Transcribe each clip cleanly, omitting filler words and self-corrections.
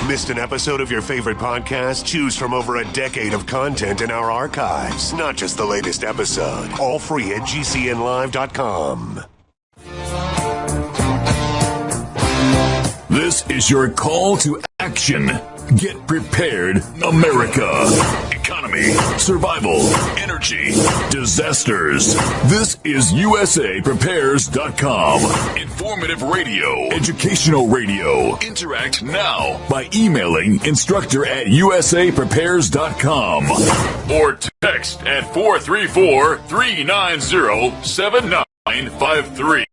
Missed an episode of your favorite podcast? Choose from over a decade of content in our archives, not just the latest episode. All free at GCNlive.com. This is your call to action. Get prepared, America. Economy, survival, energy, disasters. This is USAPrepares.com. Informative radio, educational radio. Interact now by emailing instructor@USAPrepares.com or text at 434-390-7953.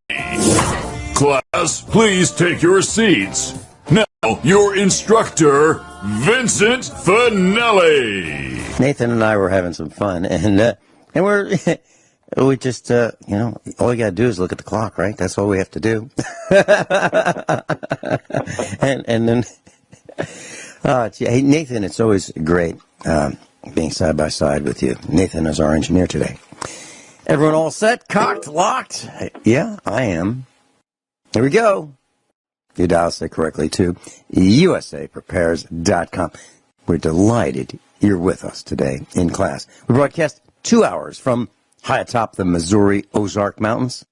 Class, please take your seats. Now, your instructor, Vincent Finelli. Nathan and I were having some fun, and we just, all you gotta do is look at the clock, right? That's all we have to do. and then, hey, Nathan, it's always great being side by side with you. Nathan is our engineer today. Everyone all set? Cocked? Locked? Yeah, I am. Here we go. You dialed it correctly to USAPrepares.com. We're delighted you're with us today in class. We broadcast 2 hours from high atop the Missouri Ozark Mountains.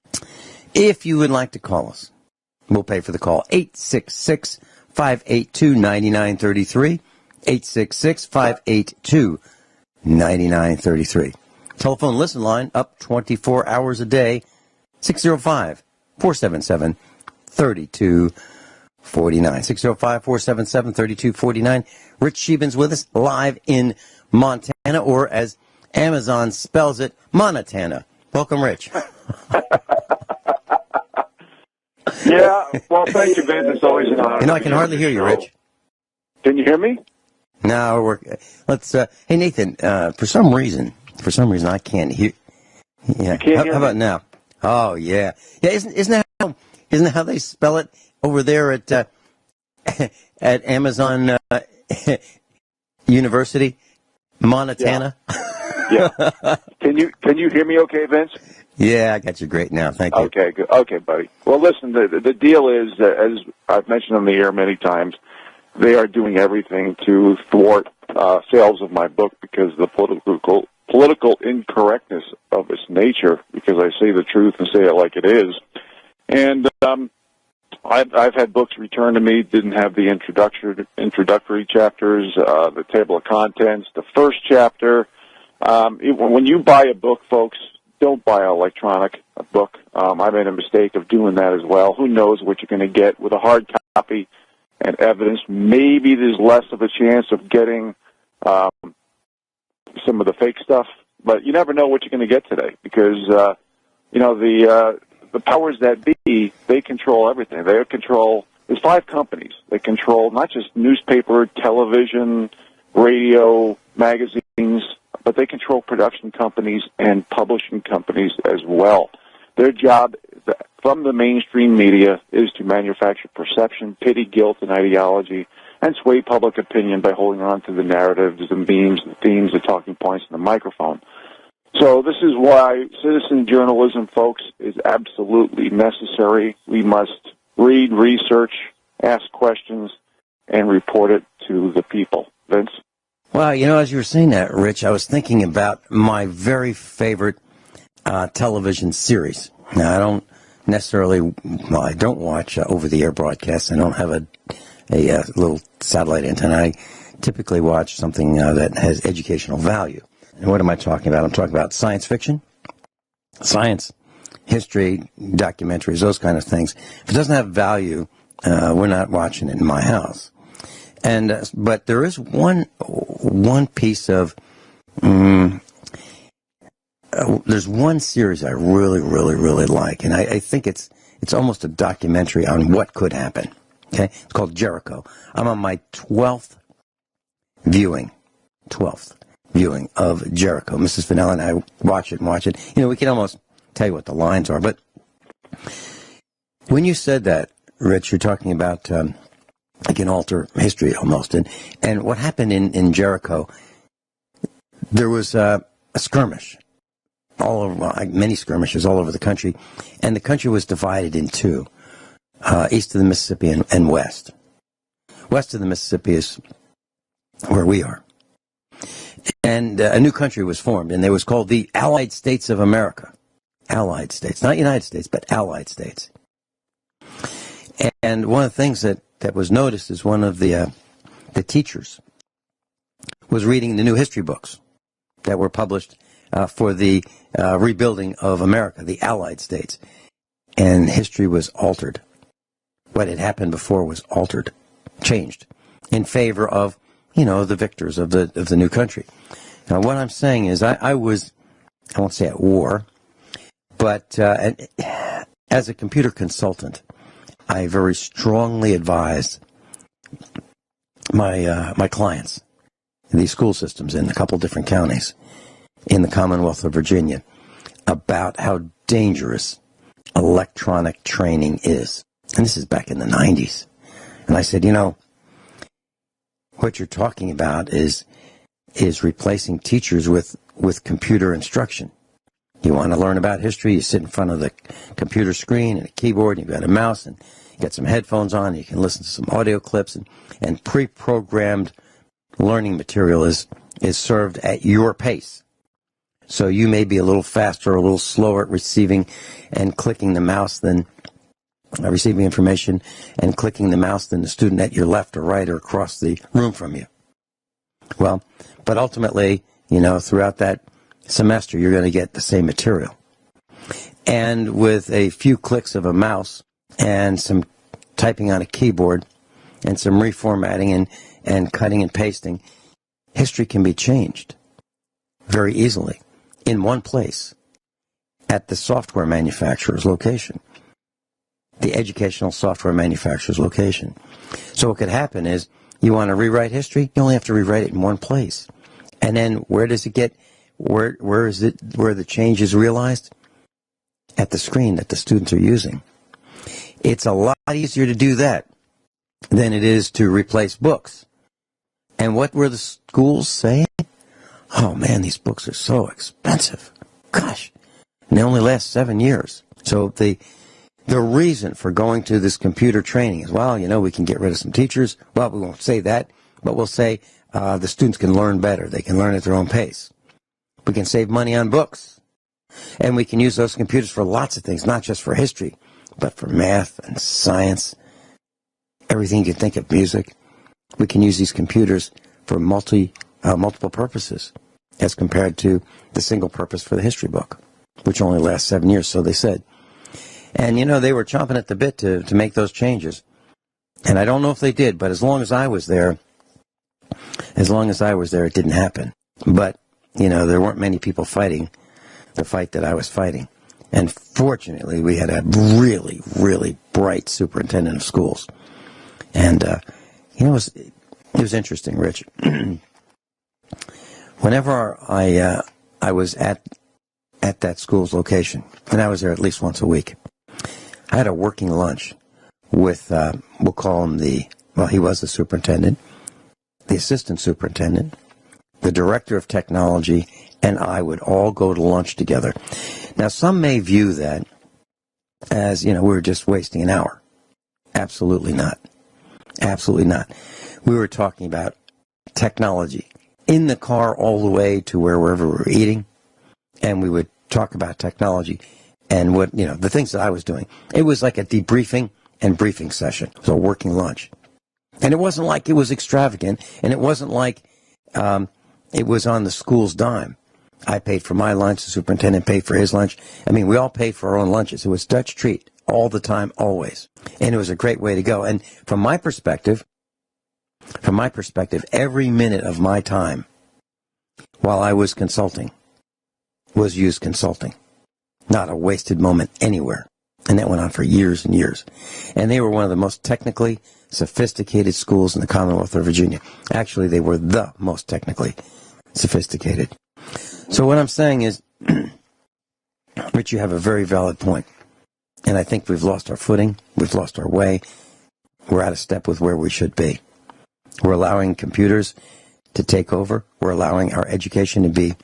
If you would like to call us, we'll pay for the call. 866-582-9933. 866-582-9933. Telephone listen line up 24 hours a day. 605-477-3249. 605-477-3249. Rich Scheben's with us live in Montana, or as Amazon spells it, Montana. Welcome, Rich. Yeah, well, thank you, Vince. It's always an honor. I can hardly hear you, Rich. Can you hear me? No, let's. Hey, Nathan. For some reason, I can't hear. Yeah. How about now? Oh, yeah. Yeah. Isn't that how they spell it over there at Amazon University, Montana? Yeah. Can you hear me okay, Vince? Yeah, I got you great now. Thank you. Okay, good. Okay, buddy. Well, listen, the deal is, as I've mentioned on the air many times, they are doing everything to thwart sales of my book because of the political incorrectness of its nature, because I say the truth and say it like it is. And I've had books returned to me, didn't have the introductory chapters, the table of contents, the first chapter. When you buy a book, folks, don't buy an electronic book. I made a mistake of doing that as well. Who knows what you're going to get with a hard copy and evidence. Maybe there's less of a chance of getting some of the fake stuff, but you never know what you're going to get today because, the powers that be, they control everything. There's 5 companies. They control not just newspaper, television, radio, magazines, but they control production companies and publishing companies as well. Their job from the mainstream media is to manufacture perception, pity, guilt, and ideology, and sway public opinion by holding on to the narratives, the memes, the themes, the talking points, and the microphone. So this is why citizen journalism, folks, is absolutely necessary. We must read, research, ask questions, and report it to the people. Vince? Well, as you were saying that, Rich, I was thinking about my very favorite television series. Now, I don't watch over-the-air broadcasts. I don't have a little satellite antenna. I typically watch something that has educational value. And what am I talking about? I'm talking about science fiction, science, history, documentaries, those kind of things. If it doesn't have value, we're not watching it in my house. And but there is one piece of there's one series I really, really, really like, and I think it's almost a documentary on what could happen. Okay, it's called Jericho. I'm on my 12th viewing of Jericho. Mrs. Finelli and I watch it. We can almost tell you what the lines are, but when you said that, Rich, you're talking about I can alter history almost. And what happened in Jericho, there was a skirmish all over, many skirmishes all over the country, and the country was divided in two, east of the Mississippi and west. West of the Mississippi is where we are. And a new country was formed, and it was called the Allied States of America. Allied States. Not United States, but Allied States. And one of the things that was noticed is one of the teachers was reading the new history books that were published for the rebuilding of America, the Allied States. And history was altered. What had happened before was altered, changed, in favor of, the victors of the new country. Now, what I'm saying is I won't say at war, but as a computer consultant, I very strongly advised my clients in these school systems in a couple different counties in the Commonwealth of Virginia about how dangerous electronic training is. And this is back in the 90s. And I said, what you're talking about is replacing teachers with computer instruction. You want to learn about history, you sit in front of the computer screen and a keyboard, and you've got a mouse, and you got some headphones on, and you can listen to some audio clips, and pre-programmed learning material is served at your pace. So you may be a little faster or a little slower at receiving and clicking the mouse than receiving information and clicking the mouse than the student at your left or right or across the room from you. Well, but ultimately, throughout that semester, you're going to get the same material. And with a few clicks of a mouse and some typing on a keyboard and some reformatting and cutting and pasting, history can be changed very easily in one place at the software manufacturer's location, the educational software manufacturer's location. So what could happen is you want to rewrite history, you only have to rewrite it in one place. And then where does it get, where is it, where the change is realized? At the screen that the students are using. It's a lot easier to do that than it is to replace books. And what were the schools saying? Oh man, these books are so expensive. Gosh. And they only last 7 years. So the reason for going to this computer training is, we can get rid of some teachers. Well, we won't say that, but we'll say the students can learn better. They can learn at their own pace. We can save money on books. And we can use those computers for lots of things, not just for history, but for math and science, everything you can think of, music. We can use these computers for multiple purposes as compared to the single purpose for the history book, which only lasts 7 years, so they said. And, they were chomping at the bit to make those changes. And I don't know if they did, but as long as I was there, it didn't happen. But, there weren't many people fighting the fight that I was fighting. And fortunately, we had a really, really bright superintendent of schools. And, it was interesting, Rich. Whenever I was at that school's location, and I was there at least once a week, I had a working lunch with, we'll call him he was the superintendent, the assistant superintendent, the director of technology, and I would all go to lunch together. Now, some may view that as, we were just wasting an hour. Absolutely not. Absolutely not. We were talking about technology in the car all the way to wherever we were eating, and we would talk about technology and what, the things that I was doing. It was like a debriefing and briefing session. It was a working lunch. And it wasn't like it was extravagant, and it wasn't like it was on the school's dime. I paid for my lunch, the superintendent paid for his lunch. We all paid for our own lunches. It was Dutch treat all the time, always. And it was a great way to go. And from my perspective, every minute of my time while I was consulting was used consulting. Not a wasted moment anywhere. And that went on for years and years. And they were one of the most technically sophisticated schools in the Commonwealth of Virginia. Actually, they were the most technically sophisticated. So what I'm saying is, Rich, you have a very valid point. And I think we've lost our footing. We've lost our way. We're out of step with where we should be. We're allowing computers to take over. We're allowing our education to be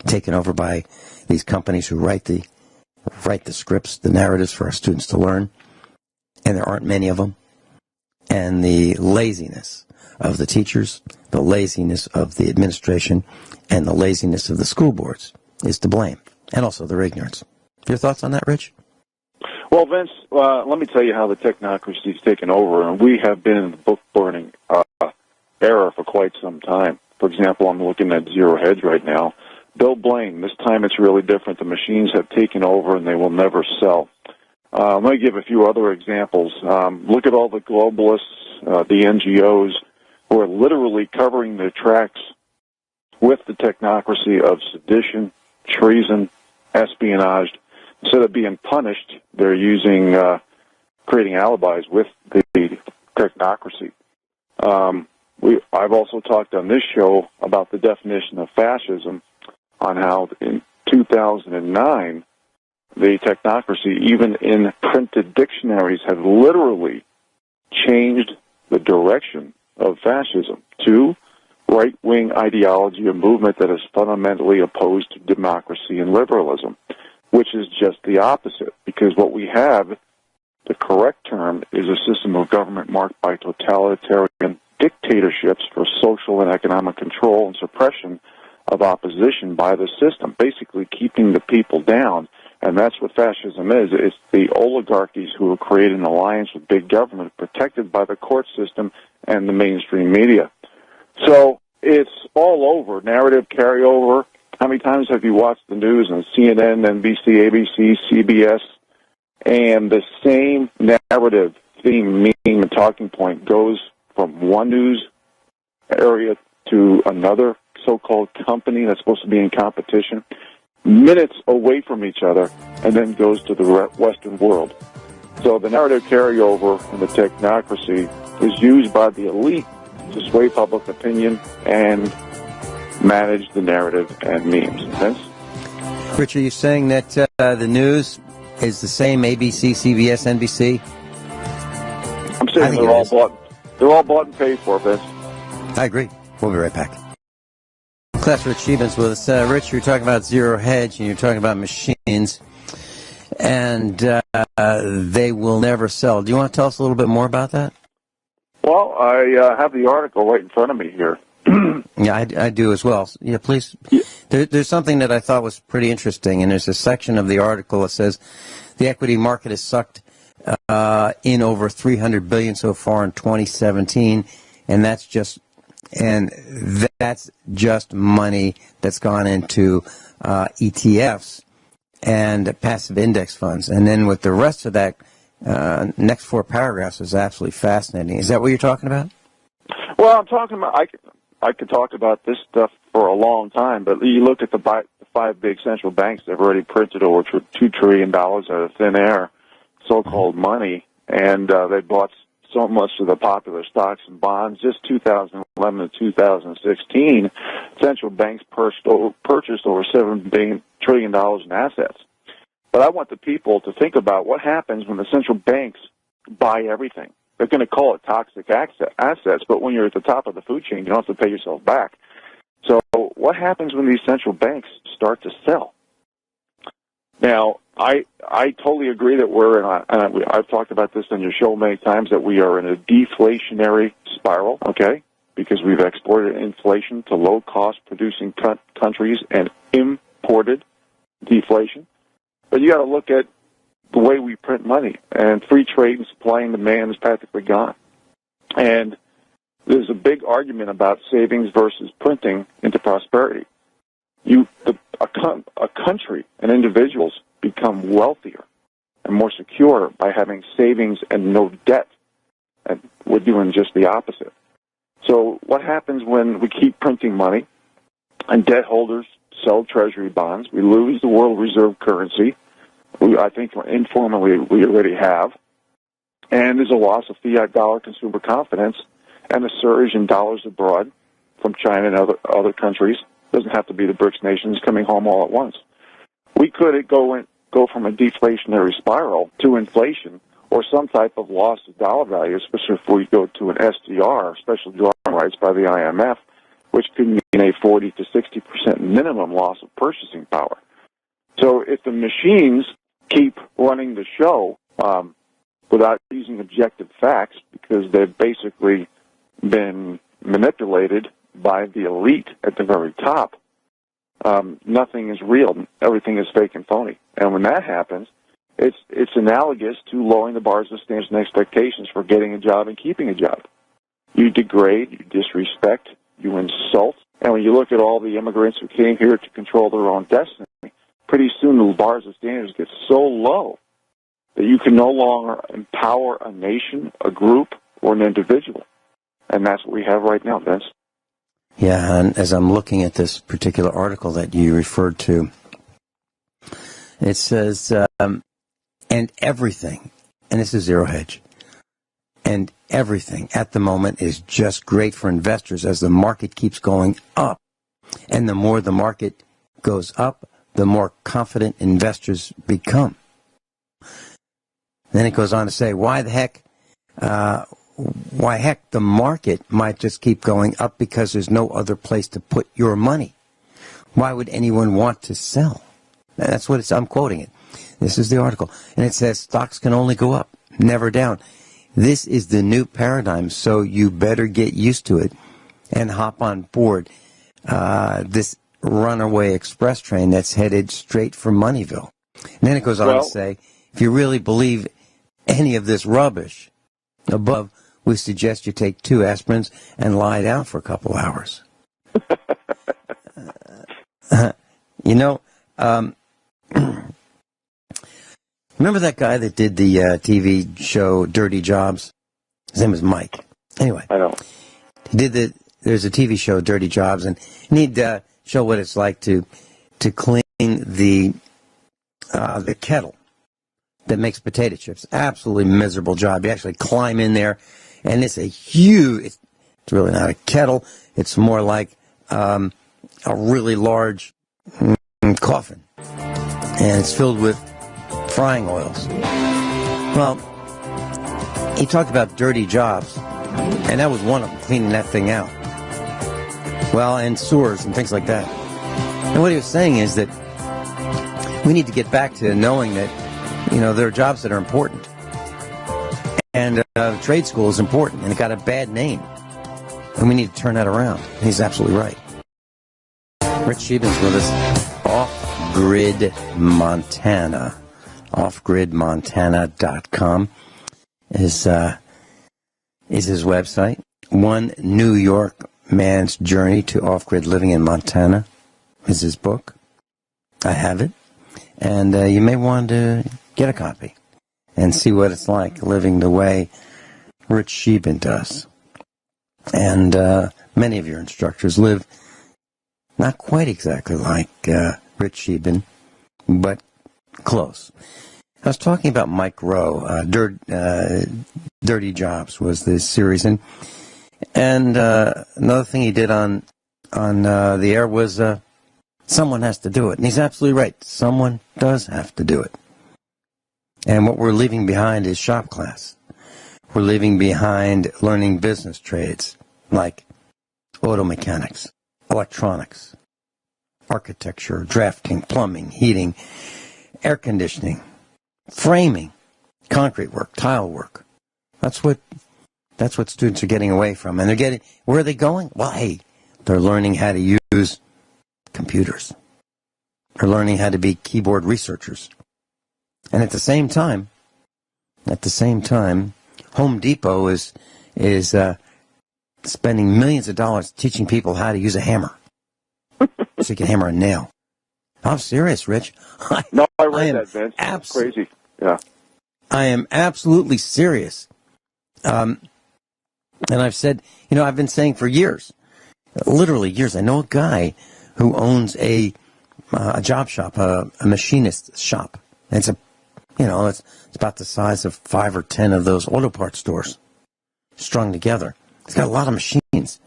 taken over by these companies who write the scripts, the narratives for our students to learn. And there aren't many of them. and the laziness of the teachers, the laziness of the administration, and the laziness of the school boards is to blame, and also their ignorance. Your thoughts on that, Rich? Well, Vince, let me tell you how the technocracy has taken over, and we have been in the book-burning era for quite some time. For example, I'm looking at Zero Hedge right now. Don't blame. This time it's really different. The machines have taken over, and they will never sell. Let me give a few other examples. Look at all the globalists, the NGOs, who are literally covering their tracks with the technocracy of sedition, treason, espionage. Instead of being punished, they're using, creating alibis with the technocracy. I've also talked on this show about the definition of fascism, on how in 2009, the technocracy, even in printed dictionaries, have literally changed the direction of fascism to right-wing ideology, a movement that is fundamentally opposed to democracy and liberalism, which is just the opposite, because what we have, the correct term, is a system of government marked by totalitarian dictatorships for social and economic control and suppression of opposition by the system, basically keeping the people down. And that's what fascism is. It's the oligarchies who have created an alliance with big government, protected by the court system and the mainstream media. So it's all over, narrative carryover. How many times have you watched the news on CNN, NBC, ABC, CBS, and the same narrative, theme, meme, and talking point goes from one news area to another so-called company that's supposed to be in competition, minutes away from each other, and then goes to the Western world. So the narrative carryover and the technocracy is used by the elite to sway public opinion and manage the narrative and memes. Vince? Rich, are you saying that the news is the same, ABC, CBS, NBC? I'm saying they're all bought and paid for, Vince. I agree. We'll be right back. Class Rich Scheben's with us. Rich, you're talking about Zero Hedge, and you're talking about machines, and they will never sell. Do you want to tell us a little bit more about that? Well, I have the article right in front of me here. Yeah, I do as well. Yeah, please. Yeah. There's something that I thought was pretty interesting, and there's a section of the article that says the equity market has sucked in over $300 billion so far in 2017, and that's just money that's gone into ETFs and passive index funds. And then with the rest of that, next four paragraphs is absolutely fascinating. Is that what you're talking about? Well, I'm talking about, I could talk about this stuff for a long time, but you look at the five big central banks that have already printed over $2 trillion out of thin air, so-called money, and they bought so much of the popular stocks and bonds. Just 2011 to 2016, central banks purchased over $7 trillion in assets. But I want the people to think about what happens when the central banks buy everything. They're going to call it toxic assets, but when you're at the top of the food chain, you don't have to pay yourself back. So what happens when these central banks start to sell? Now, I totally agree that we're in and I've talked about this on your show many times, that we are in a deflationary spiral, okay, because we've exported inflation to low-cost producing countries and imported deflation. But you got to look at the way we print money, and free trade and supply and demand is practically gone. And there's a big argument about savings versus printing into prosperity. A country and individuals become wealthier and more secure by having savings and no debt. And we're doing just the opposite. So what happens when we keep printing money and debt holders sell treasury bonds? We lose the world reserve currency. I think informally we already have. And there's a loss of fiat dollar consumer confidence and a surge in dollars abroad from China and other countries. Doesn't have to be the BRICS nations coming home all at once. We could go from a deflationary spiral to inflation or some type of loss of dollar value, especially if we go to an SDR, special drawing rights by the IMF, which could mean a 40 to 60% minimum loss of purchasing power. So if the machines keep running the show, without using objective facts, because they've basically been manipulated by the elite at the very top. Nothing is real. Everything is fake and phony. And when that happens, it's analogous to lowering the bars, the standards, and expectations for getting a job and keeping a job. You degrade, you disrespect, you insult. And when you look at all the immigrants who came here to control their own destiny, pretty soon the bars and standards get so low that you can no longer empower a nation, a group, or an individual. And that's what we have right now, Vince. Yeah, and as I'm looking at this particular article that you referred to, it says, and everything, and this is Zero Hedge, and everything at the moment is just great for investors as the market keeps going up. And the more the market goes up, the more confident investors become. Then it goes on to say, why heck, the market might just keep going up because there's no other place to put your money. Why would anyone want to sell? That's what I'm quoting it. This is the article. And it says stocks can only go up, never down. This is the new paradigm, so you better get used to it and hop on board this runaway express train that's headed straight for Moneyville. And then it goes on to say, if you really believe any of this rubbish above, we suggest you take 2 aspirins and lie down for a couple hours. Remember that guy that did the TV show Dirty Jobs? His name was Mike. Anyway, I know. There's a TV show, Dirty Jobs, and he'd show what it's like to clean the kettle that makes potato chips. Absolutely miserable job. You actually climb in there, and it's a huge, it's really not a kettle. It's more like a really large coffin, and it's filled with frying oils. Well, he talked about dirty jobs, and that was one of them, cleaning that thing out. Well, and sewers and things like that. And what he was saying is that we need to get back to knowing that, there are jobs that are important. And trade school is important, and it got a bad name. And we need to turn that around. And he's absolutely right. Rich Scheben's with us. Off-Grid Montana. offgridmontana.com is his website. One New York Man's Journey to Off-Grid Living in Montana is his book. I have it. And you may want to get a copy and see what it's like living the way Rich Scheben does. And many of your instructors live not quite exactly like Rich Scheben, but close. I was talking about Mike Rowe. Dirty Jobs was this series, and another thing he did on the air was someone has to do it, and he's absolutely right. Someone does have to do it. And what we're leaving behind is shop class. We're leaving behind learning business trades like auto mechanics, electronics, architecture, drafting, plumbing, heating, air conditioning, framing, concrete work, tile work. That's what students are getting away from. And where are they going? Well, hey, they're learning how to use computers. They're learning how to be keyboard researchers. And at the same time, Home Depot is spending millions of dollars teaching people how to use a hammer. So you can hammer a nail. I'm serious, Rich. I read that, Vince. That's crazy. Yeah. I am absolutely serious. And I've said, I've been saying for years, literally years, I know a guy who owns a job shop, a machinist shop. And it's about the size of 5 or 10 of those auto parts stores strung together. It's got a lot of machines.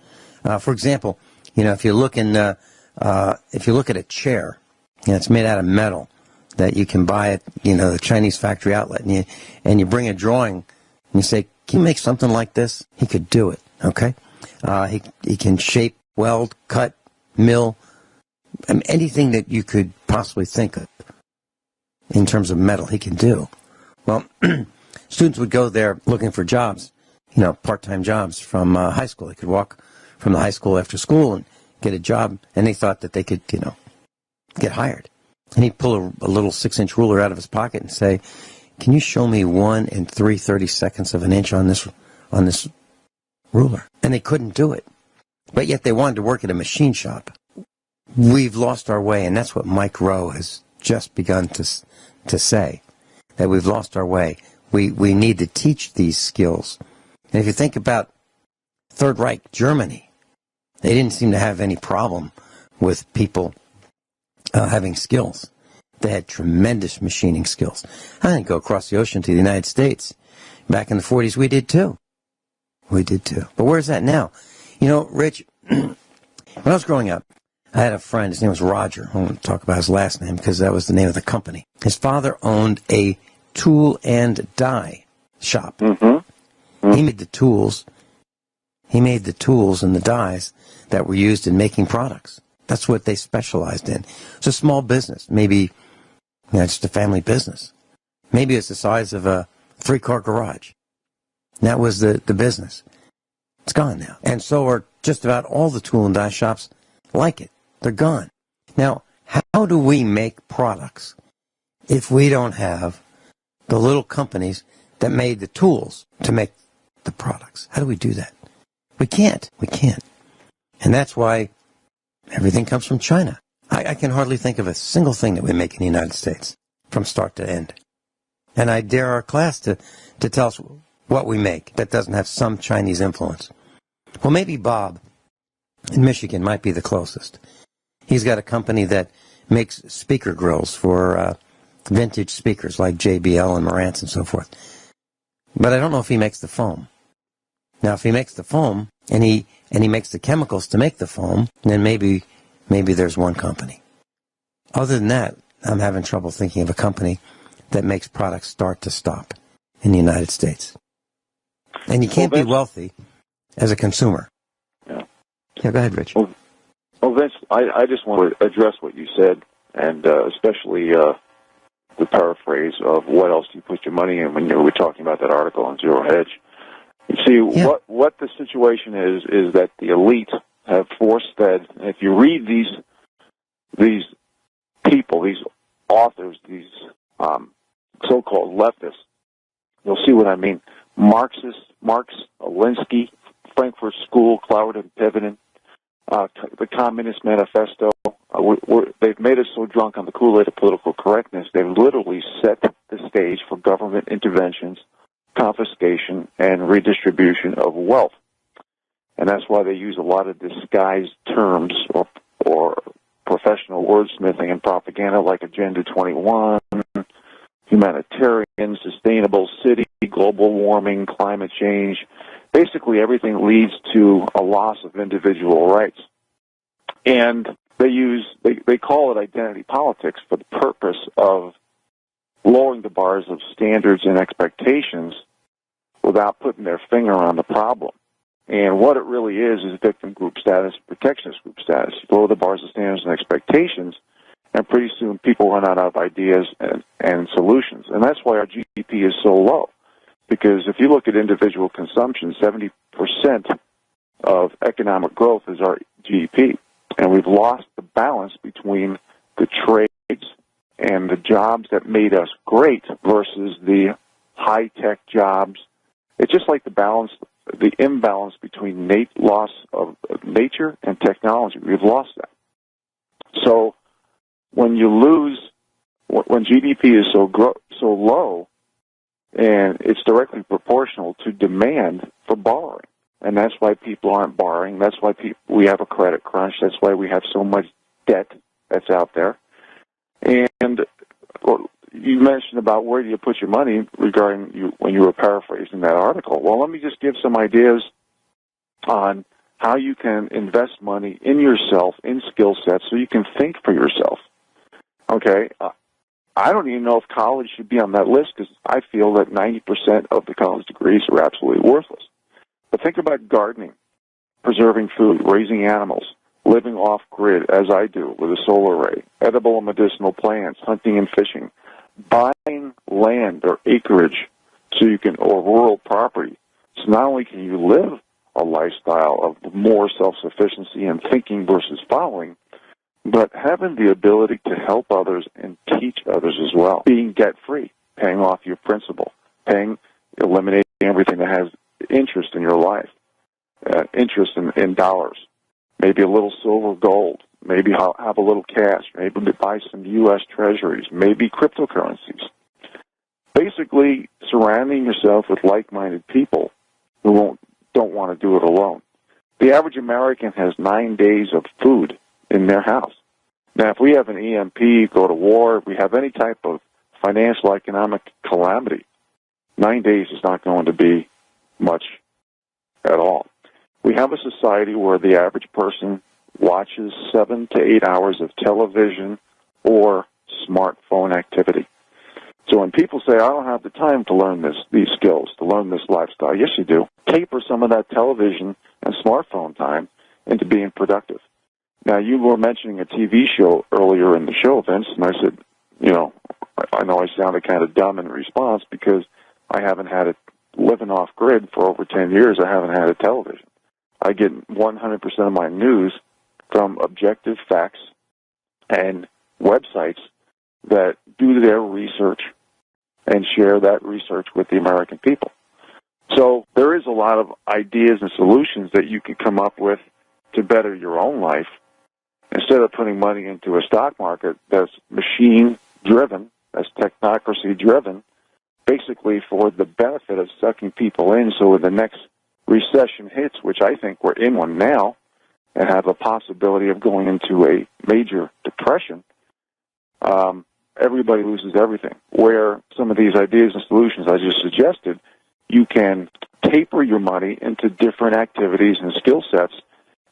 For example, if you look at a chair, it's made out of metal that you can buy at the Chinese factory outlet, and you bring a drawing and you say, "Can you make something like this?" He could do it. Okay, he can shape, weld, cut, mill, anything that you could possibly think of in terms of metal. He can do. Well, Students would go there looking for jobs, part-time jobs from high school. They could walk from the high school after school and get a job, and they thought that they could, get hired. And he'd pull a little 6-inch ruler out of his pocket and say, "Can you show me 1 3/32 of an inch on this ruler?" And they couldn't do it. But yet they wanted to work at a machine shop. We've lost our way, and that's what Mike Rowe has just begun to say, that we've lost our way. We need to teach these skills. And if you think about Third Reich, Germany, they didn't seem to have any problem with people having skills. They had tremendous machining skills. I didn't go across the ocean to the United States. Back in the 40s, we did too. But where's that now? Rich, when I was growing up, I had a friend. His name was Roger. I won't talk about his last name because that was the name of the company. His father owned a tool and die shop. He made the tools. He made the tools and the dies that were used in making products. That's what they specialized in. It's a small business, maybe just a family business. Maybe it's the size of a 3-car garage. That was the business. It's gone now. And so are just about all the tool and die shops like it. They're gone. Now, how do we make products if we don't have the little companies that made the tools to make the products? How do we do that? We can't. And that's why everything comes from China. I can hardly think of a single thing that we make in the United States from start to end. And I dare our class to tell us what we make that doesn't have some Chinese influence. Well, maybe Bob in Michigan might be the closest. He's got a company that makes speaker grills for vintage speakers like JBL and Marantz and so forth. But I don't know if he makes the foam. Now, if he makes the foam and he makes the chemicals to make the foam, then maybe there's one company. Other than that, I'm having trouble thinking of a company that makes products start to stop in the United States. And you can't be wealthy as a consumer. Yeah, go ahead, Rich. Well, Vince, I just want to address what you said, and especially the paraphrase of what else do you put your money in when you were talking about that article on Zero Hedge. You see, what the situation is that the elite have force-fed. If you read these people, these authors, these so-called leftists, you'll see what I mean. Marx, Alinsky, Frankfurt School, Cloward and Pivonen, the Communist Manifesto. They've made us so drunk on the Kool-Aid of political correctness, they've literally set the stage for government interventions, confiscation, and redistribution of wealth. And that's why they use a lot of disguised terms or professional wordsmithing and propaganda like Agenda 21, humanitarian, sustainable city, global warming, climate change. Basically, everything leads to a loss of individual rights. And they call it identity politics for the purpose of lowering the bars of standards and expectations without putting their finger on the problem. And what it really is victim group status, protectionist group status. You lower the bars of standards and expectations, and pretty soon people run out of ideas and solutions. And that's why our GDP is so low. Because if you look at individual consumption, 70% of economic growth is our GDP. And we've lost the balance between the trades and the jobs that made us great versus the high-tech jobs. It's just like the imbalance between loss of nature and technology. We've lost that. So when GDP is so low, and it's directly proportional to demand for borrowing. And that's why people aren't borrowing. That's why we have a credit crunch. That's why we have so much debt that's out there. And you mentioned about where do you put your money regarding when you were paraphrasing that article. Well, let me just give some ideas on how you can invest money in yourself, in skill sets, so you can think for yourself. Okay? I don't even know if college should be on that list because I feel that 90% of the college degrees are absolutely worthless. But think about gardening, preserving food, raising animals, living off-grid, as I do with a solar array, edible and medicinal plants, hunting and fishing, buying land or acreage or rural property. So not only can you live a lifestyle of more self-sufficiency and thinking versus following, but having the ability to help others and teach others as well. Being debt-free, paying off your principal, eliminating everything that has interest in your life, interest in dollars, maybe a little silver, gold, maybe have a little cash, maybe buy some U.S. treasuries, maybe cryptocurrencies. Basically, surrounding yourself with like-minded people who don't want to do it alone. The average American has 9 days of food in their house. Now, if we have an EMP, go to war, if we have any type of financial, economic calamity, 9 days is not going to be much at all. We have a society where the average person watches 7 to 8 hours of television or smartphone activity. So when people say, I don't have the time to learn these skills, to learn this lifestyle, yes, you do. Taper some of that television and smartphone time into being productive. Now, you were mentioning a TV show earlier in the show, Vince, and I said, I know I sounded kind of dumb in response because I haven't had it living off grid for over 10 years. I haven't had a television. I get 100% of my news from objective facts and websites that do their research and share that research with the American people. So there is a lot of ideas and solutions that you can come up with to better your own life instead of putting money into a stock market that's machine-driven, that's technocracy-driven, basically for the benefit of sucking people in so when the next recession hits, which I think we're in one now, and have a possibility of going into a major depression, everybody loses everything. Where some of these ideas and solutions I just suggested, you can taper your money into different activities and skill sets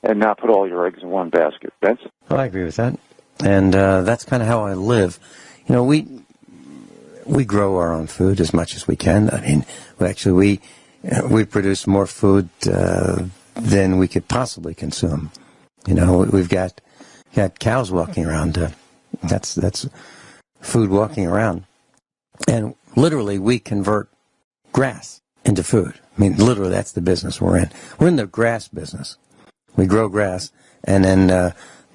and not put all your eggs in one basket. Vince? Well, I agree with that. And that's kind of how I live. We grow our own food as much as we can. I mean, we produce more food than we could possibly consume. We've got cows walking around. That's food walking around. And literally, we convert grass into food. I mean, literally, that's the business we're in. We're in the grass business. We grow grass, and then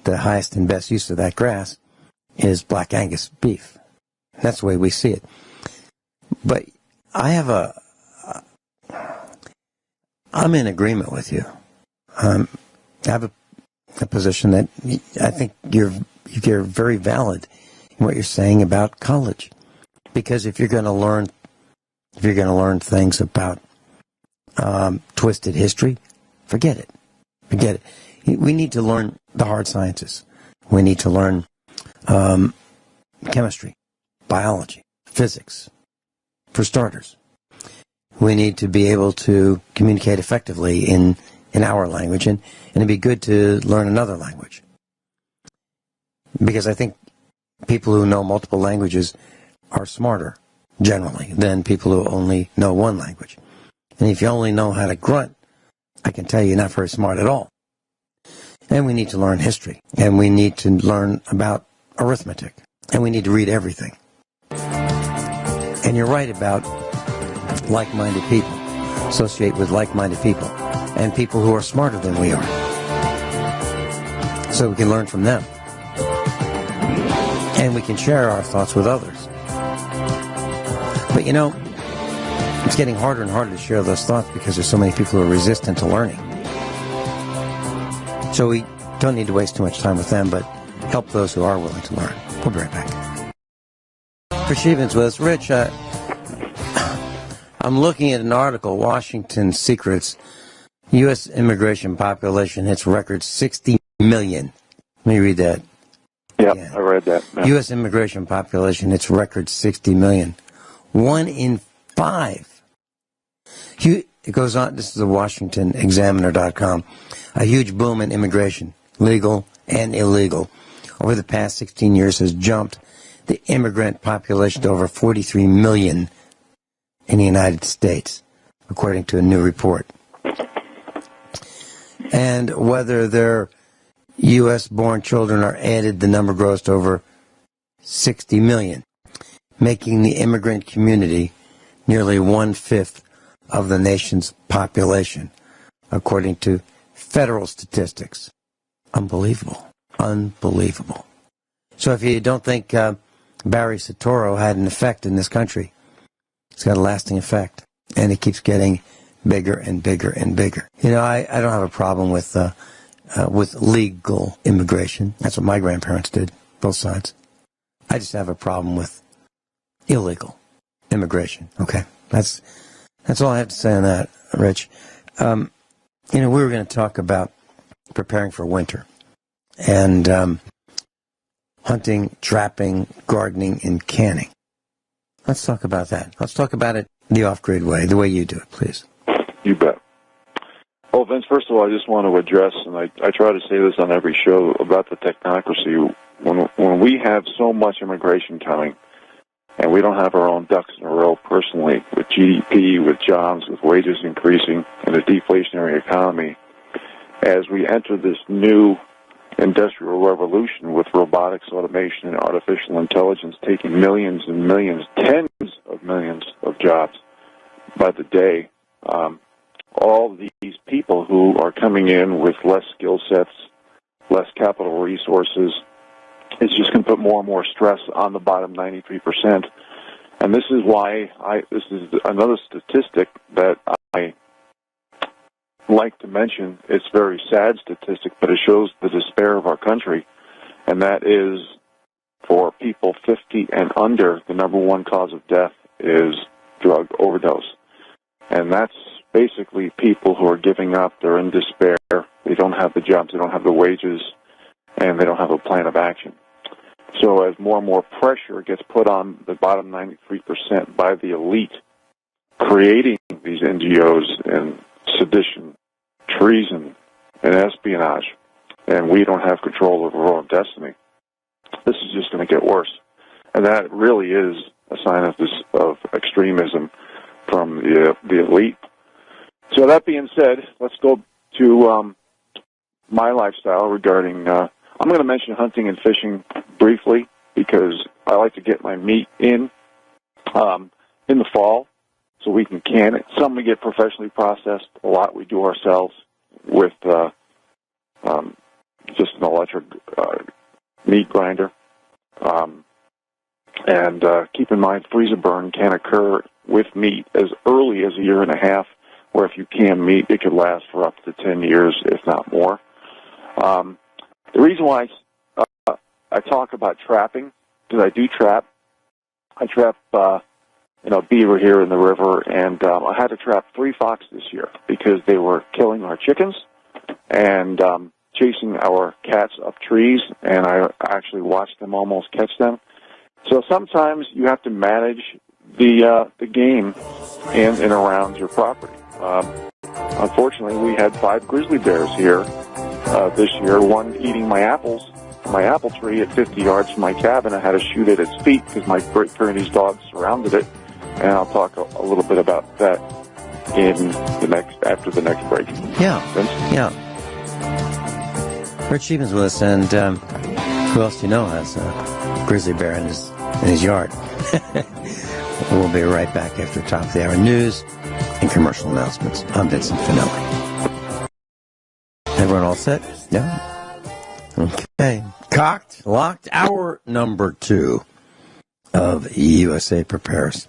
the highest and best use of that grass is Black Angus beef. That's the way we see it. But I'm in agreement with you. I have a position that I think you're very valid in what you're saying about college, because if you're going to learn things about twisted history, forget it. We need to learn the hard sciences. We need to learn chemistry, biology, physics, for starters. We need to be able to communicate effectively in our language, and it'd be good to learn another language. Because I think people who know multiple languages are smarter, generally, than people who only know one language. And if you only know how to grunt, I can tell you you're not very smart at all. And we need to learn history, and we need to learn about arithmetic, and we need to read everything. And you're right about like-minded people. Associate with like-minded people and people who are smarter than we are, so we can learn from them. And we can share our thoughts with others. But it's getting harder and harder to share those thoughts because there's so many people who are resistant to learning. So we don't need to waste too much time with them, but help those who are willing to learn. We'll be right back. For Scheben's with us, Rich, I'm looking at an article, Washington Secrets, U.S. immigration population hits record 60 million. Let me read that. Yeah, again. I read that. Yeah. U.S. immigration population hits record 60 million. 1 in 5. It goes on, this is the WashingtonExaminer.com. A huge boom in immigration, legal and illegal, over the past 16 years has jumped the immigrant population to over 43 million in the United States, according to a new report. And whether their U.S.-born children are added, the number grows to over 60 million, making the immigrant community nearly 1/5 of the nation's population, according to federal statistics. Unbelievable. Unbelievable. So if you don't think Barry Soetoro had an effect in this country, it's got a lasting effect, and it keeps getting bigger and bigger and bigger. You know, I don't have a problem with legal immigration. That's what my grandparents did, both sides. I just have a problem with illegal immigration. Okay, that's all I have to say on that, Rich. You know, we were going to talk about preparing for winter and hunting, trapping, gardening, and canning. Let's talk about that. Let's talk about it the off-grid way, the way you do it, please. You bet. Well, Vince, first of all, I just want to address, and I try to say this on every show, about the technocracy. When we have so much immigration coming, and we don't have our own ducks in a row personally, with GDP, with jobs, with wages increasing, and a deflationary economy, as we enter this new industrial revolution with robotics, automation, and artificial intelligence taking millions and millions, tens of millions of jobs by the day, all these people who are coming in with less skill sets, less capital resources, it's just going to put more and more stress on the bottom 93%. And this is why this is another statistic that I like to mention. It's a very sad statistic, but it shows the despair of our country, and that is for people 50 and under, the number one cause of death is drug overdose. And that's basically people who are giving up, they're in despair, they don't have the jobs, they don't have the wages, and they don't have a plan of action. So as more and more pressure gets put on the bottom 93% by the elite, creating these NGOs and sedition, treason, and espionage, and we don't have control over our own destiny, this is just going to get worse. And that really is a sign of extremism from the elite. So that being said, let's go to my lifestyle regarding, I'm going to mention hunting and fishing briefly because I like to get my meat in the fall so we can can it. Some we get professionally processed. A lot we do ourselves with just an electric meat grinder. And keep in mind, freezer burn can occur with meat as early as a year and a half, where if you can meat, it could last for up to 10 years, if not more. The reason why I talk about trapping, because I do trap. I trap, beaver here in the river, and I had to trap 3 fox this year because they were killing our chickens and chasing our cats up trees, and I actually watched them almost catch them. So sometimes you have to manage the game in and around your property. Unfortunately, we had 5 grizzly bears here this year, one eating my apple tree at 50 yards from my cabin. I had to shoot at its feet because my Great Pyrenees dogs surrounded it, and I'll talk a little bit about that after the next break. Yeah, Vince? Yeah. Rich Scheben's with us, and who else do you know has a grizzly bear in his yard? We'll be right back after the top of the hour news and commercial announcements. I'm Vincent Finelli. Everyone all set? Yeah? Okay. Cocked, locked, hour number 2 of USA Prepares.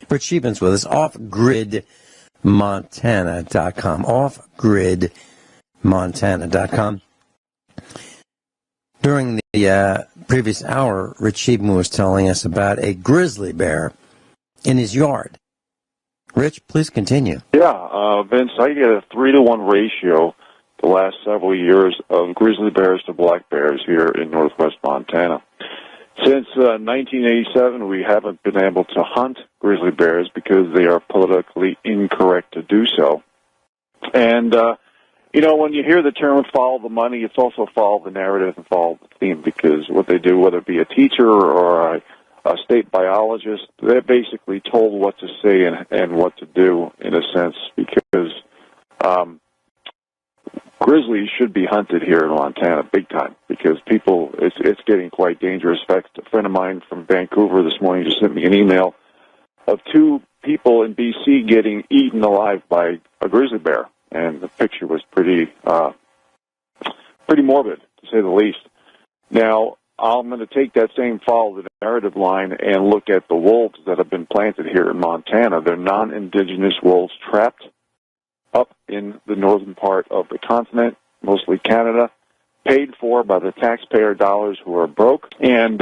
Rich Scheben's with us, offgridmontana.com. Offgridmontana.com. During the previous hour, Rich Scheben was telling us about a grizzly bear in his yard. Rich, please continue. Yeah, Vince, I get a 3-to-1 ratio the last several years of grizzly bears to black bears here in northwest Montana. Since 1987, we haven't been able to hunt grizzly bears because they are politically incorrect to do so. And, when you hear the term follow the money, it's also follow the narrative and follow the theme, because what they do, whether it be a teacher or a state biologist, they're basically told what to say and what to do, in a sense, because grizzlies should be hunted here in Montana big time, because it's getting quite dangerous. In fact, a friend of mine from Vancouver this morning just sent me an email of 2 people in B.C. getting eaten alive by a grizzly bear, and the picture was pretty morbid, to say the least. Now, I'm going to take that same follow the narrative line and look at the wolves that have been planted here in Montana. They're non-indigenous wolves trapped up in the northern part of the continent, mostly Canada, paid for by the taxpayer dollars who are broke, and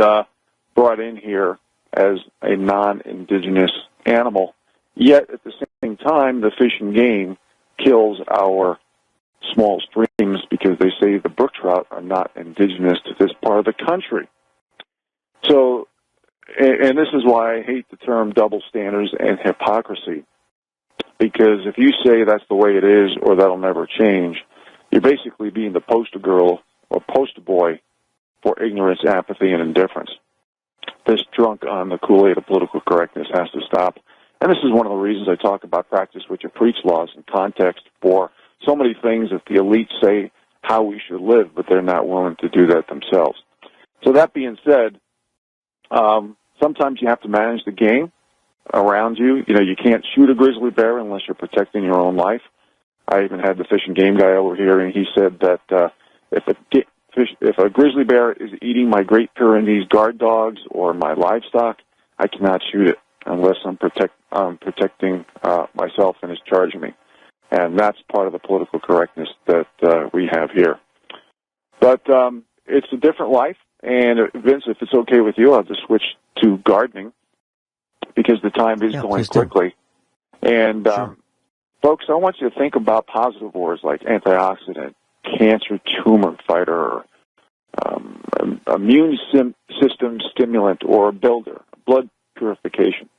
brought in here as a non-indigenous animal. Yet, at the same time, the Fish and Game kills our small streams because they say the brook trout are not indigenous to this part of the country. So, and this is why I hate the term double standards and hypocrisy, because if you say that's the way it is or that'll never change, you're basically being the poster girl or poster boy for ignorance, apathy, and indifference. This drunk on the Kool-Aid of political correctness has to stop. And this is one of the reasons I talk about practice what you preach laws in context for so many things that the elites say how we should live, but they're not willing to do that themselves. So that being said, sometimes you have to manage the game around you. You know, you can't shoot a grizzly bear unless you're protecting your own life. I even had the Fish and Game guy over here, and he said that if a grizzly bear is eating my Great Pyrenees guard dogs or my livestock, I cannot shoot it unless I'm protecting myself and is charging me. And that's part of the political correctness that we have here. But it's a different life, and Vince, if it's okay with you, I'll just switch to gardening because the time is going quickly. And sure. Folks, I want you to think about positive words like antioxidant, cancer tumor fighter, immune system stimulant, or a builder, blood purification.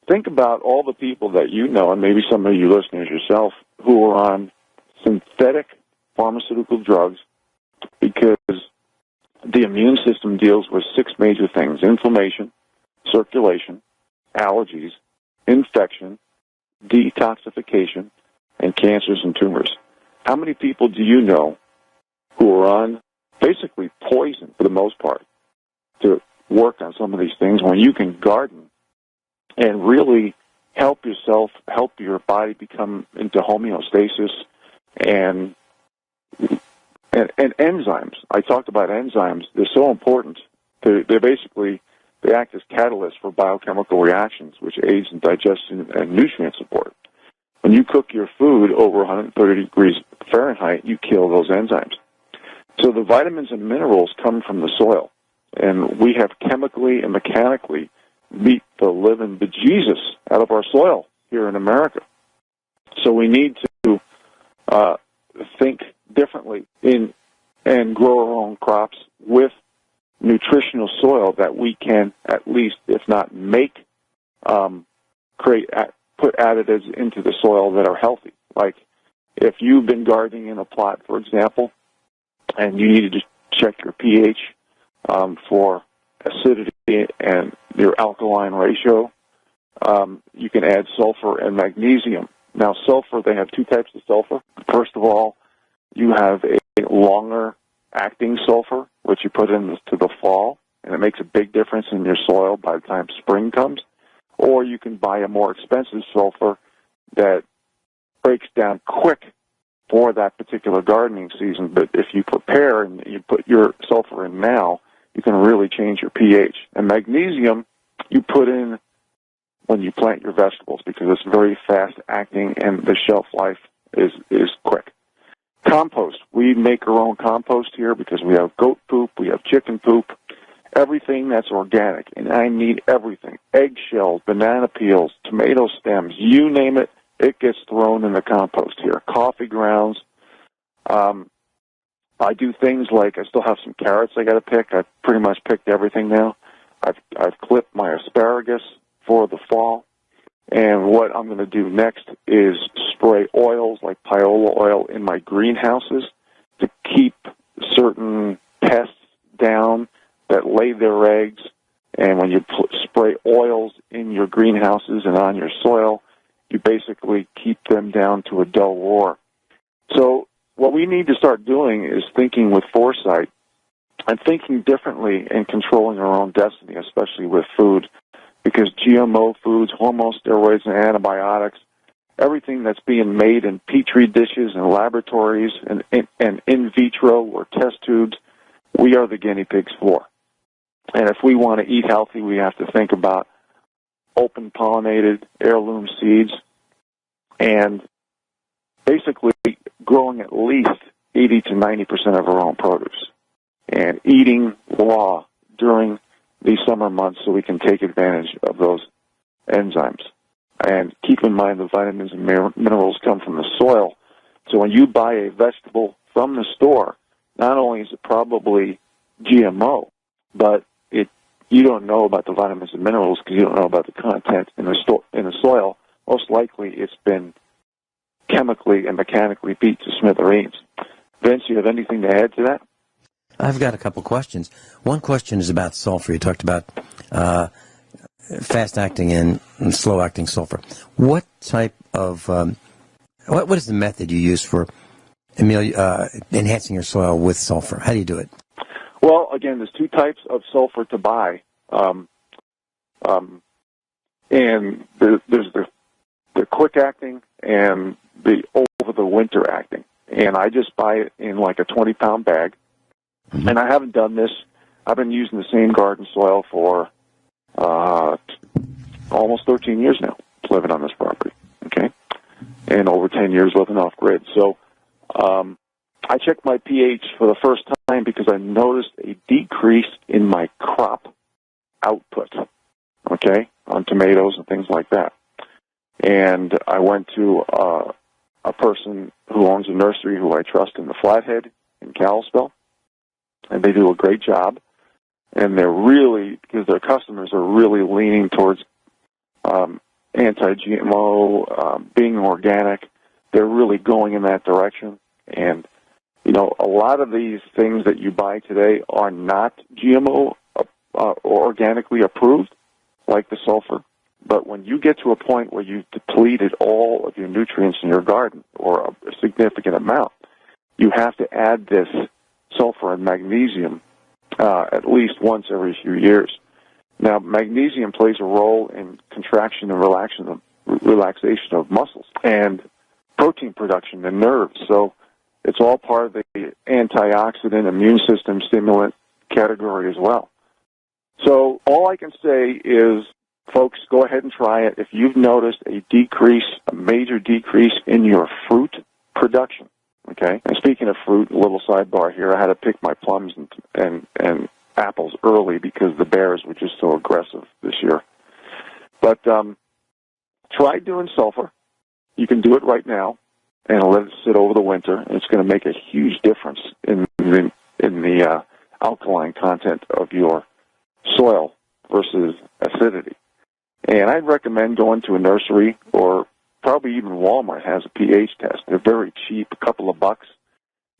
Think about all the people that you know, and maybe some of you listeners yourself, who are on synthetic pharmaceutical drugs because the immune system deals with 6 major things: inflammation, circulation, allergies, infection, detoxification, and cancers and tumors. How many people do you know who are on basically poison, for the most part, to work on some of these things when you can garden and really help yourself, help your body become into homeostasis and enzymes? I talked about enzymes. They're so important. They act as catalysts for biochemical reactions, which aids in digestion and nutrient support. When you cook your food over 130 degrees Fahrenheit, you kill those enzymes. So the vitamins and minerals come from the soil, and we have chemically and mechanically beat the living bejesus out of our soil here in America. So we need to think differently and grow our own crops with nutritional soil that we can at least, if not make, put additives into the soil that are healthy. Like if you've been gardening in a plot, for example, and you needed to check your pH for acidity and your alkaline ratio, you can add sulfur and magnesium. Now, sulfur, they have 2 types of sulfur. First of all, you have a longer-acting sulfur, which you put into the fall, and it makes a big difference in your soil by the time spring comes. Or you can buy a more expensive sulfur that breaks down quick for that particular gardening season. But if you prepare and you put your sulfur in now, you can really change your pH. And magnesium you put in when you plant your vegetables because it's very fast-acting and the shelf life is quick. Compost. We make our own compost here because we have goat poop, we have chicken poop, everything that's organic, and I need everything. Eggshells, banana peels, tomato stems, you name it, it gets thrown in the compost here. Coffee grounds. I do things like I still have some carrots I got to pick. I've pretty much picked everything now. I've clipped my asparagus for the fall, and what I'm going to do next is spray oils like piola oil in my greenhouses to keep certain pests down that lay their eggs. And when you spray oils in your greenhouses and on your soil, you basically keep them down to a dull roar. So what we need to start doing is thinking with foresight and thinking differently and controlling our own destiny, especially with food. because GMO foods, hormone steroids, and antibiotics, everything that's being made in petri dishes and laboratories and in vitro or test tubes, we are the guinea pigs for. And if we want to eat healthy, we have to think about open pollinated heirloom seeds and basically growing at least 80 to 90% of our own produce and eating raw during these summer months so we can take advantage of those enzymes. And keep in mind the vitamins and minerals come from the soil. So when you buy a vegetable from the store, not only is it probably GMO, but you don't know about the vitamins and minerals because you don't know about the content in the soil. Most likely it's been chemically and mechanically beat to smithereens. Vince, you have anything to add to that? I've got a couple questions. One question is about sulfur. You talked about fast-acting and slow-acting sulfur. What type of what is the method you use for enhancing your soil with sulfur? How do you do it? Well, again, there's two types of sulfur to buy, and there's the quick-acting and the over-the-winter acting. And I just buy it in like a 20-pound bag. Mm-hmm. And I haven't done this. I've been using the same garden soil for almost 13 years now, living on this property, okay? And over 10 years living off-grid. So I checked my pH for the first time because I noticed a decrease in my crop output, okay, on tomatoes and things like that. And I went to a person who owns a nursery who I trust in the Flathead in Kalispell, and they do a great job. And they're really, because their customers are really leaning towards anti-GMO, being organic, they're really going in that direction. And, you know, a lot of these things that you buy today are not GMO or organically approved, like the sulfur. But when you get to a point where you've depleted all of your nutrients in your garden, or a significant amount, you have to add this sulfur and magnesium at least once every few years. Now, magnesium plays a role in contraction and relaxation of muscles and protein production in nerves. So it's all part of the antioxidant, immune system stimulant category as well. So all I can say is, folks, go ahead and try it. If you've noticed a major decrease in your fruit production, okay? And speaking of fruit, a little sidebar here, I had to pick my plums and apples early because the bears were just so aggressive this year. But try doing sulfur. You can do it right now and let it sit over the winter, and it's going to make a huge difference in the alkaline content of your soil versus acidity. And I'd recommend going to a nursery, or probably even Walmart has a pH test. They're very cheap, a couple of bucks.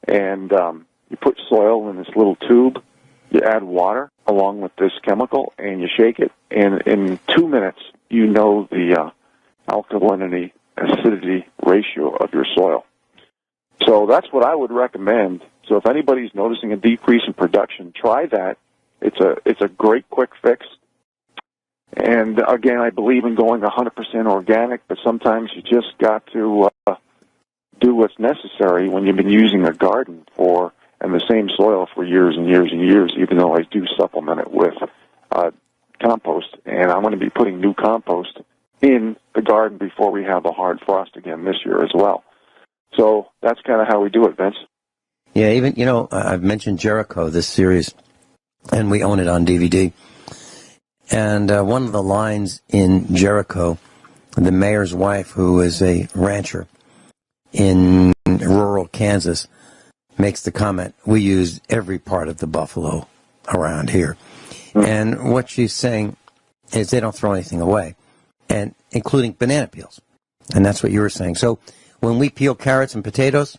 And you put soil in this little tube, you add water along with this chemical, and you shake it. And in 2 minutes, you know the alkalinity, acidity ratio of your soil. So that's what I would recommend. So if anybody's noticing a decrease in production, try that. It's a great quick fix. And again, I believe in going 100% organic, but sometimes you just got to do what's necessary when you've been using a garden and the same soil for years and years and years, even though I do supplement it with compost. And I'm going to be putting new compost in the garden before we have a hard frost again this year as well. So that's kind of how we do it, Vince. Yeah, even, I've mentioned Jericho, this series, and we own it on DVD. And one of the lines in Jericho, the mayor's wife, who is a rancher in rural Kansas, makes the comment, we use every part of the buffalo around here. Mm-hmm. And what she's saying is they don't throw anything away, and including banana peels. And that's what you were saying. So when we peel carrots and potatoes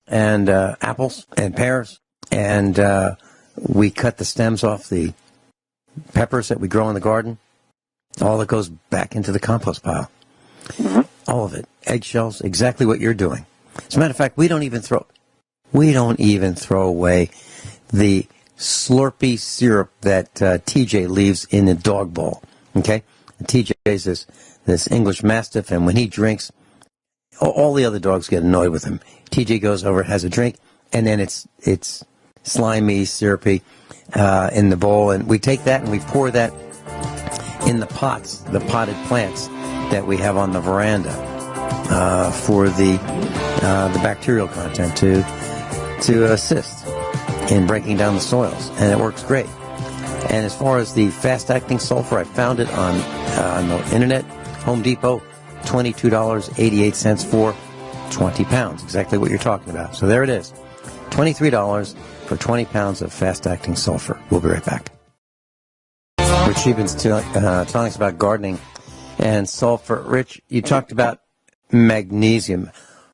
and apples and pears, and we cut the stems off the peppers that we grow in the garden, all that goes back into the compost pile. Mm-hmm. All of it. Eggshells, exactly what you're doing. As a matter of fact, we don't even throw away the Slurpee syrup that TJ leaves in the dog bowl Okay? And TJ's this English Mastiff, and when he drinks, all the other dogs get annoyed with him. TJ goes over, has a drink, and then it's slimy, syrupy in the bowl, and we take that and we pour that in the pots, the potted plants that we have on the veranda for the bacterial content to assist in breaking down the soils, and it works great. And as far as the fast-acting sulfur, I found it on the internet, Home Depot, $22.88 for 20 pounds, exactly what you're talking about. So there it is, $23 for 20 pounds of fast-acting sulfur. We'll be right back. Rich Scheben's telling us about gardening and sulfur. Rich, you talked about magnesium.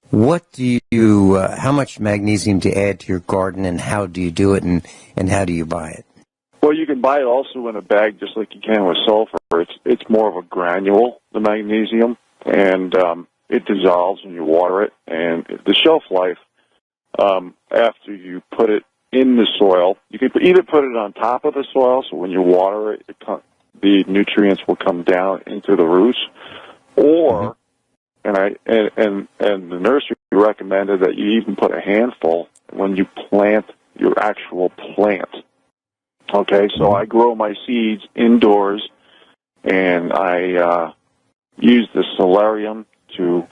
What do you, how much magnesium do you add to your garden, and how do you do it, and how do you buy it? Well, you can buy it also in a bag, just like you can with sulfur. It's more of a granule, the magnesium, and it dissolves when you water it. And the shelf life, after you put it in the soil, you can either put it on top of the soil, so when you water it, the nutrients will come down into the roots, or and the nursery recommended that you even put a handful when you plant your actual plant. Okay, so I grow my seeds indoors, and I use the solarium to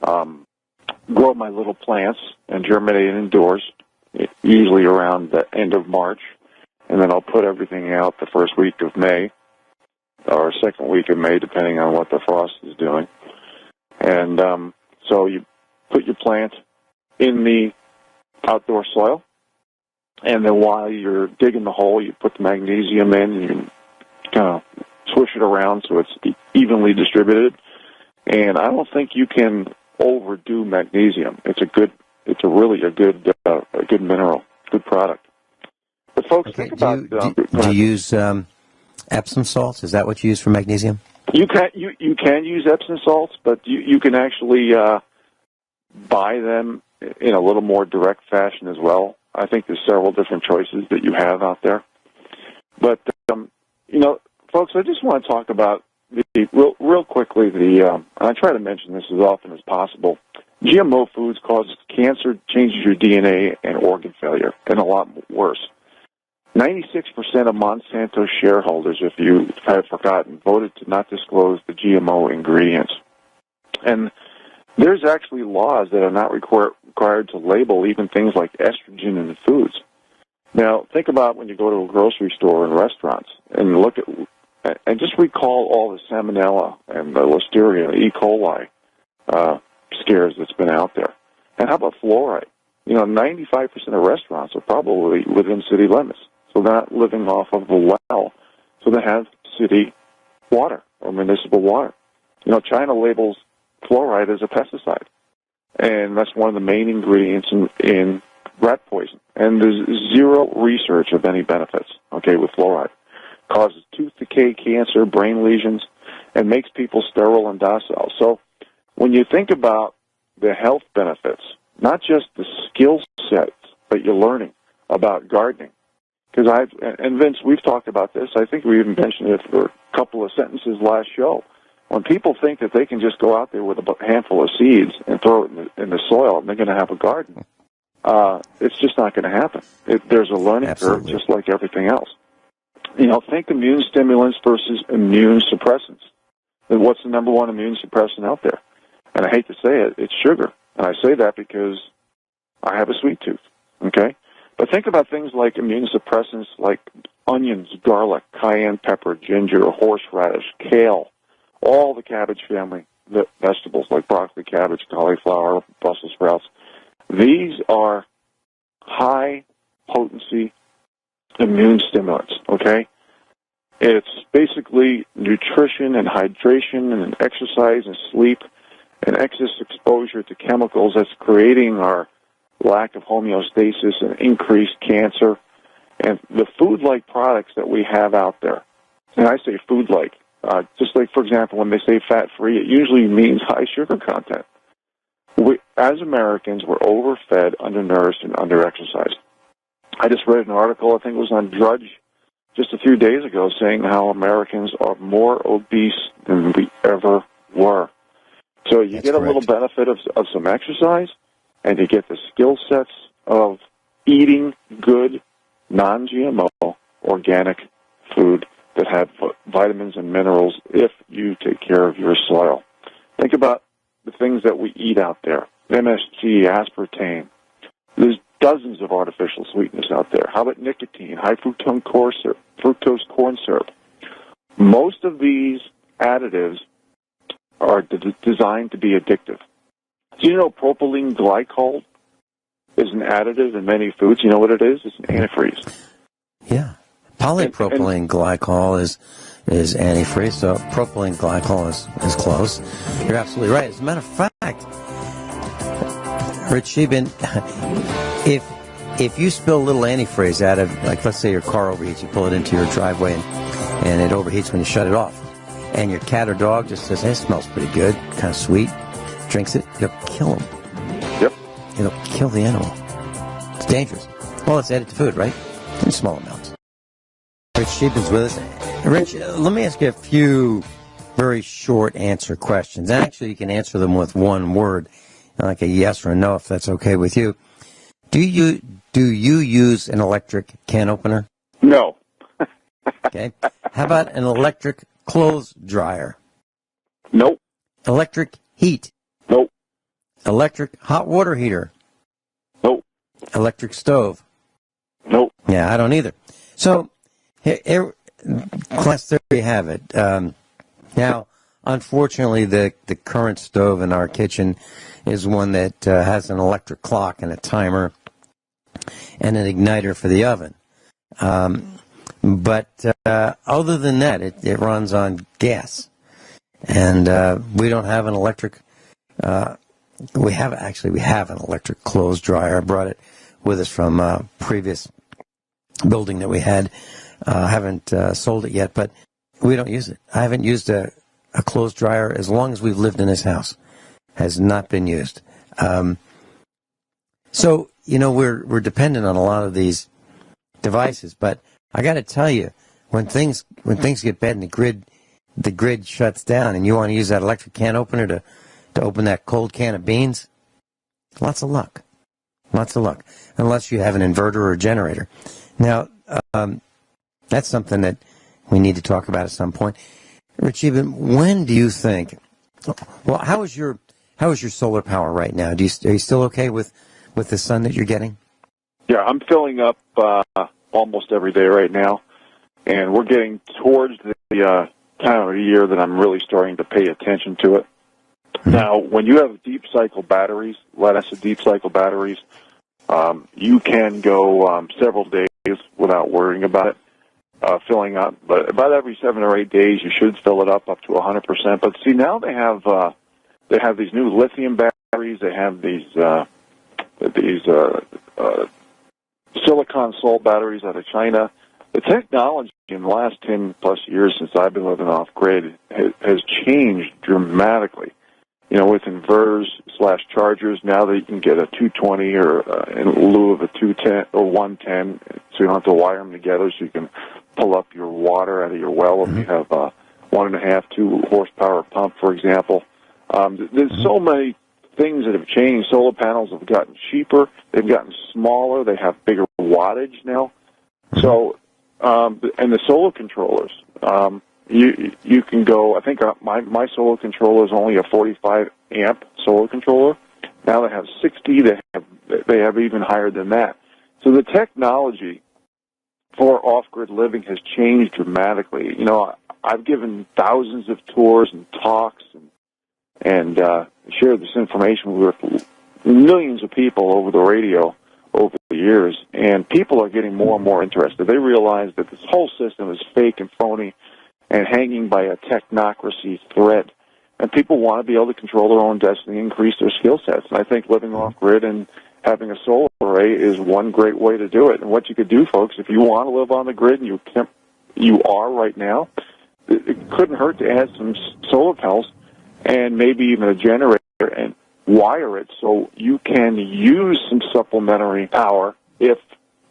grow my little plants and germinate indoors, usually around the end of March, and then I'll put everything out the first week of May, or second week of May, depending on what the frost is doing. And so you put your plant in the outdoor soil, and then while you're digging the hole, you put the magnesium in, and you kind of swish it around so it's evenly distributed. And I don't think you can overdo magnesium. It's a really good mineral, good product. But folks, think about. Do you use Epsom salts? Is that what you use for magnesium? You can use Epsom salts, but you can actually buy them in a little more direct fashion as well. I think there's several different choices that you have out there. But folks, I just want to talk about real quickly. I try to mention this as often as possible. GMO foods cause cancer, changes your DNA, and organ failure, and a lot worse. 96% of Monsanto shareholders, if you have forgotten, voted to not disclose the GMO ingredients. And there's actually laws that are not required to label even things like estrogen in the foods. Now, think about when you go to a grocery store and restaurants and look at, and just recall all the salmonella and the listeria, E. coli scares that's been out there. And how about fluoride? 95% of restaurants are probably within city limits. So they're not living off of the well. So they have city water or municipal water. China labels fluoride as a pesticide. And that's one of the main ingredients in rat poison. And there's zero research of any benefits, with fluoride. Causes tooth decay, cancer, brain lesions, and makes people sterile and docile. So when you think about the health benefits, not just the skill sets that you're learning about gardening, because and Vince, we've talked about this. I think we even mentioned it for a couple of sentences last show. When people think that they can just go out there with a handful of seeds and throw it in the soil and they're going to have a garden, it's just not going to happen. There's a learning curve, just like everything else. Think immune stimulants versus immune suppressants. And what's the number one immune suppressant out there? And I hate to say it, it's sugar. And I say that because I have a sweet tooth, okay? But think about things like immune suppressants like onions, garlic, cayenne pepper, ginger, horseradish, kale, all the cabbage family vegetables like broccoli, cabbage, cauliflower, Brussels sprouts. These are high-potency immune stimulants, okay? It's basically nutrition and hydration and exercise and sleep and excess exposure to chemicals that's creating our lack of homeostasis and increased cancer. And the food-like products that we have out there, and I say food-like, just like, for example, when they say fat-free, it usually means high sugar content. As Americans, we're overfed, undernourished, and underexercised. I just read an article, I think it was on Drudge just a few days ago saying how Americans are more obese than we ever were. So you get a little benefit of some exercise, and you get the skill sets of eating good, non-GMO, organic food that have vitamins and minerals if you take care of your soil. Think about the things that we eat out there. MSG, aspartame. There's dozens of artificial sweeteners out there. How about nicotine, high fructose corn syrup? Most of these additives are designed to be addictive. Do you know propylene glycol is an additive in many foods? You know what it is? It's an antifreeze. Yeah. Polypropylene glycol is antifreeze, so propylene glycol is close. You're absolutely right. As a matter of fact, Rich Scheben, if you spill a little antifreeze out of, like, let's say your car overheats, you pull it into your driveway and it overheats when you shut it off, and your cat or dog just says, hey, it smells pretty good, kind of sweet, drinks it, you'll kill them. Yep. It'll kill the animal. It's dangerous. Well, it's added to food, right? In small amounts. Rich Scheben's with us. Rich, let me ask you a few very short answer questions. Actually, you can answer them with one word, like a yes or a no, if that's okay with you. Do you use an electric can opener? No. Okay. How about an electric clothes dryer? Nope. Electric heat? Nope. Electric hot water heater? Nope. Electric stove? Nope. Yeah, I don't either. So, class, there you have it. Now, unfortunately, the current stove in our kitchen is one that has an electric clock and a timer and an igniter for the oven. But other than that, it runs on gas. And we don't have an electric... we have an electric clothes dryer. I brought it with us from a previous building that we had. Haven't sold it yet, but we don't use it. I haven't used a clothes dryer as long as we've lived in this house. Has not been used. So, we're dependent on a lot of these devices, but I got to tell you, when things get bad and the grid shuts down and you want to use that electric can opener to open that cold can of beans, lots of luck. Lots of luck. Unless you have an inverter or a generator. Now, that's something that we need to talk about at some point. Rich, when do you think, well, how is your solar power right now? Are you still okay with the sun that you're getting? Yeah, I'm filling up almost every day right now, and we're getting towards the time of the year that I'm really starting to pay attention to it. Mm-hmm. Now, when you have deep cycle batteries, lead-acid deep cycle batteries, you can go several days without worrying about it filling up. But about every 7 or 8 days, you should fill it up to 100%. But see, now they have these new lithium batteries. They have these silicon salt batteries out of China. The technology in the last 10-plus years since I've been living off-grid has changed dramatically. With inverters/chargers, now that you can get a 220 or in lieu of a 210 or 110, so you don't have to wire them together, so you can pull up your water out of your well if you have a 1.5, 2 horsepower pump, for example. There's so many things that have changed. Solar panels have gotten cheaper. They've gotten smaller. They have bigger wattage now. So, and the solar controllers, you can go, I think my solar controller is only a 45 amp solar controller. Now they have 60. They have even higher than that. So the technology for off-grid living has changed dramatically. I've given thousands of tours and talks and shared this information with millions of people over the radio over the years, and people are getting more and more interested. They realize that this whole system is fake and phony and hanging by a technocracy thread, and people want to be able to control their own destiny and increase their skill sets. And I think living off-grid and having a solar array is one great way to do it. And what you could do, folks, if you want to live on the grid, and you are right now, it couldn't hurt to add some solar panels and maybe even a generator and wire it so you can use some supplementary power if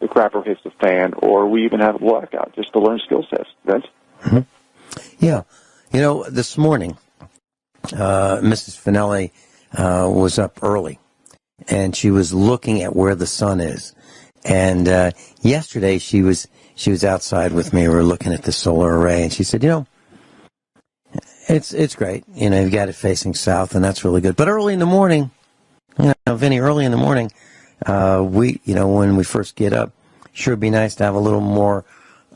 the crapper hits the fan, or we even have a blackout just to learn skill sets. Vince? Mm-hmm. Yeah. You know, this morning, Mrs. Finelli was up early, and she was looking at where the sun is. And yesterday she was outside with me. We were looking at the solar array, and she said, you know, it's great. You know, you've got it facing south, and that's really good. But early in the morning, you know, Vinny, early in the morning, when we first get up, sure would be nice to have a little more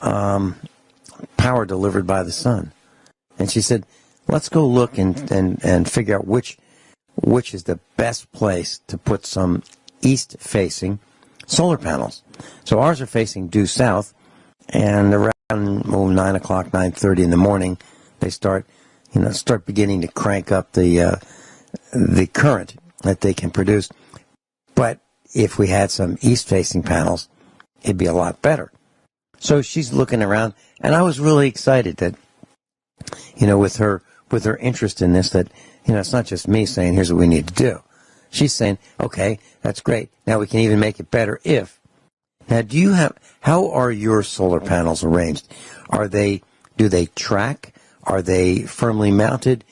power delivered by the sun. And she said, let's go look and figure out which is the best place to put some east-facing solar panels. So ours are facing due south, and around 9 o'clock, 9:30 in the morning, they start beginning to crank up the current that they can produce. But if we had some east-facing panels, it'd be a lot better. So she's looking around, and I was really excited that, you know, with her interest in this, that, you know, it's not just me saying, here's what we need to do. She's saying, okay, that's great. Now we can even make it better if. Now, how are your solar panels arranged? Do they track? Are they firmly mounted?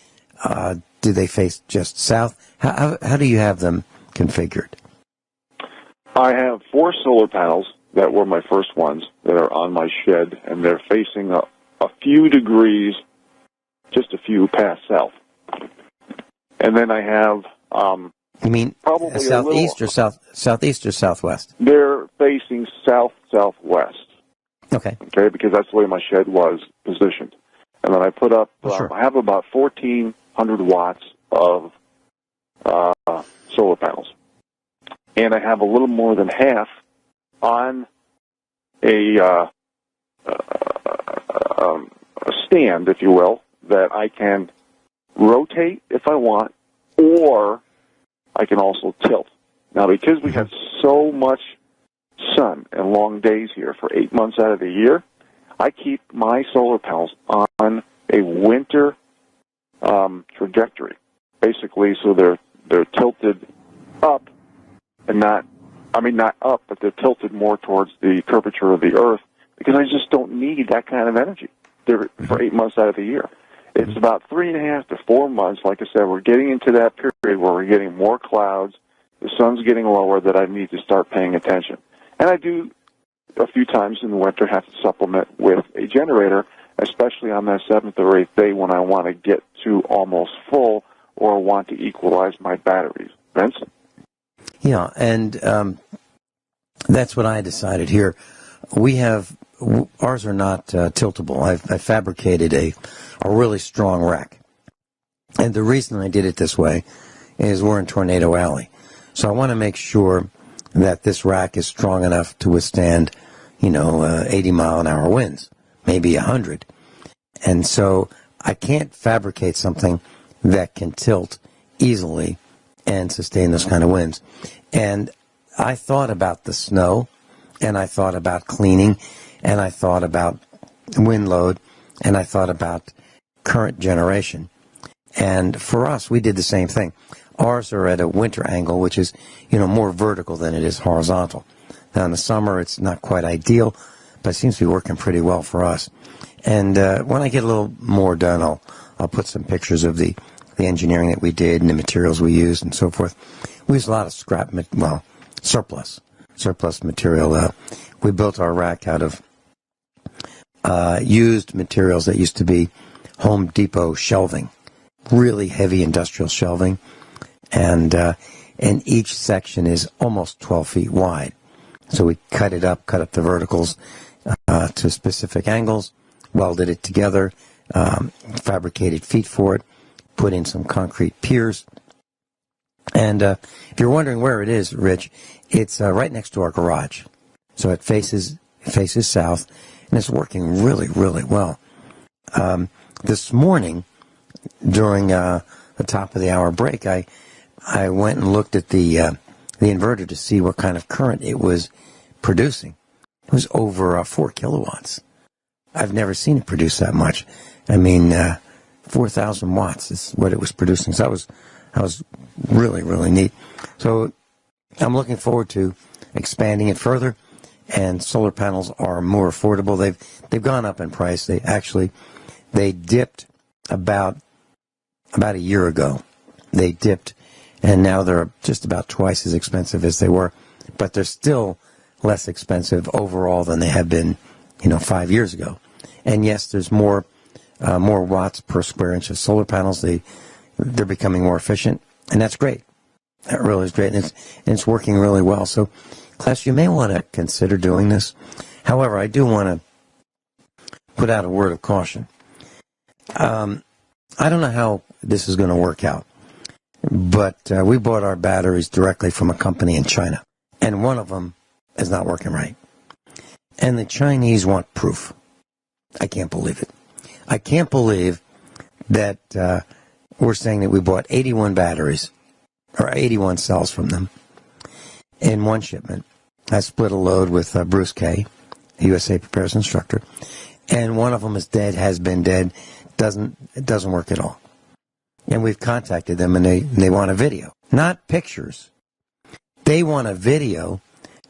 Do they face just south? How do you have them configured? I have 4 solar panels that were my first ones that are on my shed, and they're facing a few degrees, just a few past south. And then I have you mean probably southeast or southeast or southwest? They're facing southwest. Okay. Okay, because that's the way my shed was positioned. And then I put up. Sure. I have about 1,400 watts of solar panels, and I have a little more than half on a stand, if you will, that I can rotate if I want, or I can also tilt. Now, because we have so much sun and long days here for 8 months out of the year, I keep my solar panels on a winter trajectory, basically, so they're tilted up and not up, but they're tilted more towards the curvature of the Earth, because I just don't need that kind of energy for 8 months out of the year. It's about 3.5 to 4 months. Like I said, we're getting into that period where we're getting more clouds, the sun's getting lower, that I need to start paying attention. And I do, a few times in the winter, have to supplement with a generator, especially on that 7th or 8th day when I want to get to almost full or want to equalize my batteries. Vince? Yeah, and that's what I decided here. Ours are not tiltable. I fabricated a really strong rack. And the reason I did it this way is we're in Tornado Alley. So I want to make sure that this rack is strong enough to withstand, 80-mile-an-hour winds, maybe 100. And so I can't fabricate something that can tilt easily and sustain those kind of winds. And I thought about the snow, and I thought about cleaning, and I thought about wind load, and I thought about current generation. And for us, we did the same thing. Ours are at a winter angle, which is, more vertical than it is horizontal. Now, in the summer, it's not quite ideal, but it seems to be working pretty well for us. And when I get a little more done, I'll put some pictures of the engineering that we did and the materials we used and so forth. We used a lot of surplus material. We built our rack out of used materials that used to be Home Depot shelving, really heavy industrial shelving, and each section is almost 12 feet wide. So we cut up the verticals to specific angles, welded it together, fabricated feet for it, put in some concrete piers. And if you're wondering where it is, Rich, it's right next to our garage. So it faces south, and it's working really, really well. This morning, during the top of the hour break, I went and looked at the inverter to see what kind of current it was producing. It was over 4 kilowatts. I've never seen it produce that much. 4,000 watts is what it was producing. So that was really, really neat. So I'm looking forward to expanding it further and solar panels are more affordable. They've gone up in price. They dipped about a year ago. They dipped, and now they're just about twice as expensive as they were, but they're still less expensive overall than they have been, 5 years ago. And yes, there's more watts per square inch of solar panels. They're becoming more efficient, and that's great. That really is great, and it's working really well. So, class, you may want to consider doing this. However, I do want to put out a word of caution. I don't know how this is going to work out, but we bought our batteries directly from a company in China, and one of them is not working right. And the Chinese want proof. I can't believe it. I can't believe that we're saying that we bought 81 batteries, or 81 cells from them in one shipment. I split a load with Bruce Kay, a USA Prepares instructor, and one of them is dead, has been dead, it doesn't work at all. And we've contacted them, and they want a video, not pictures. They want a video,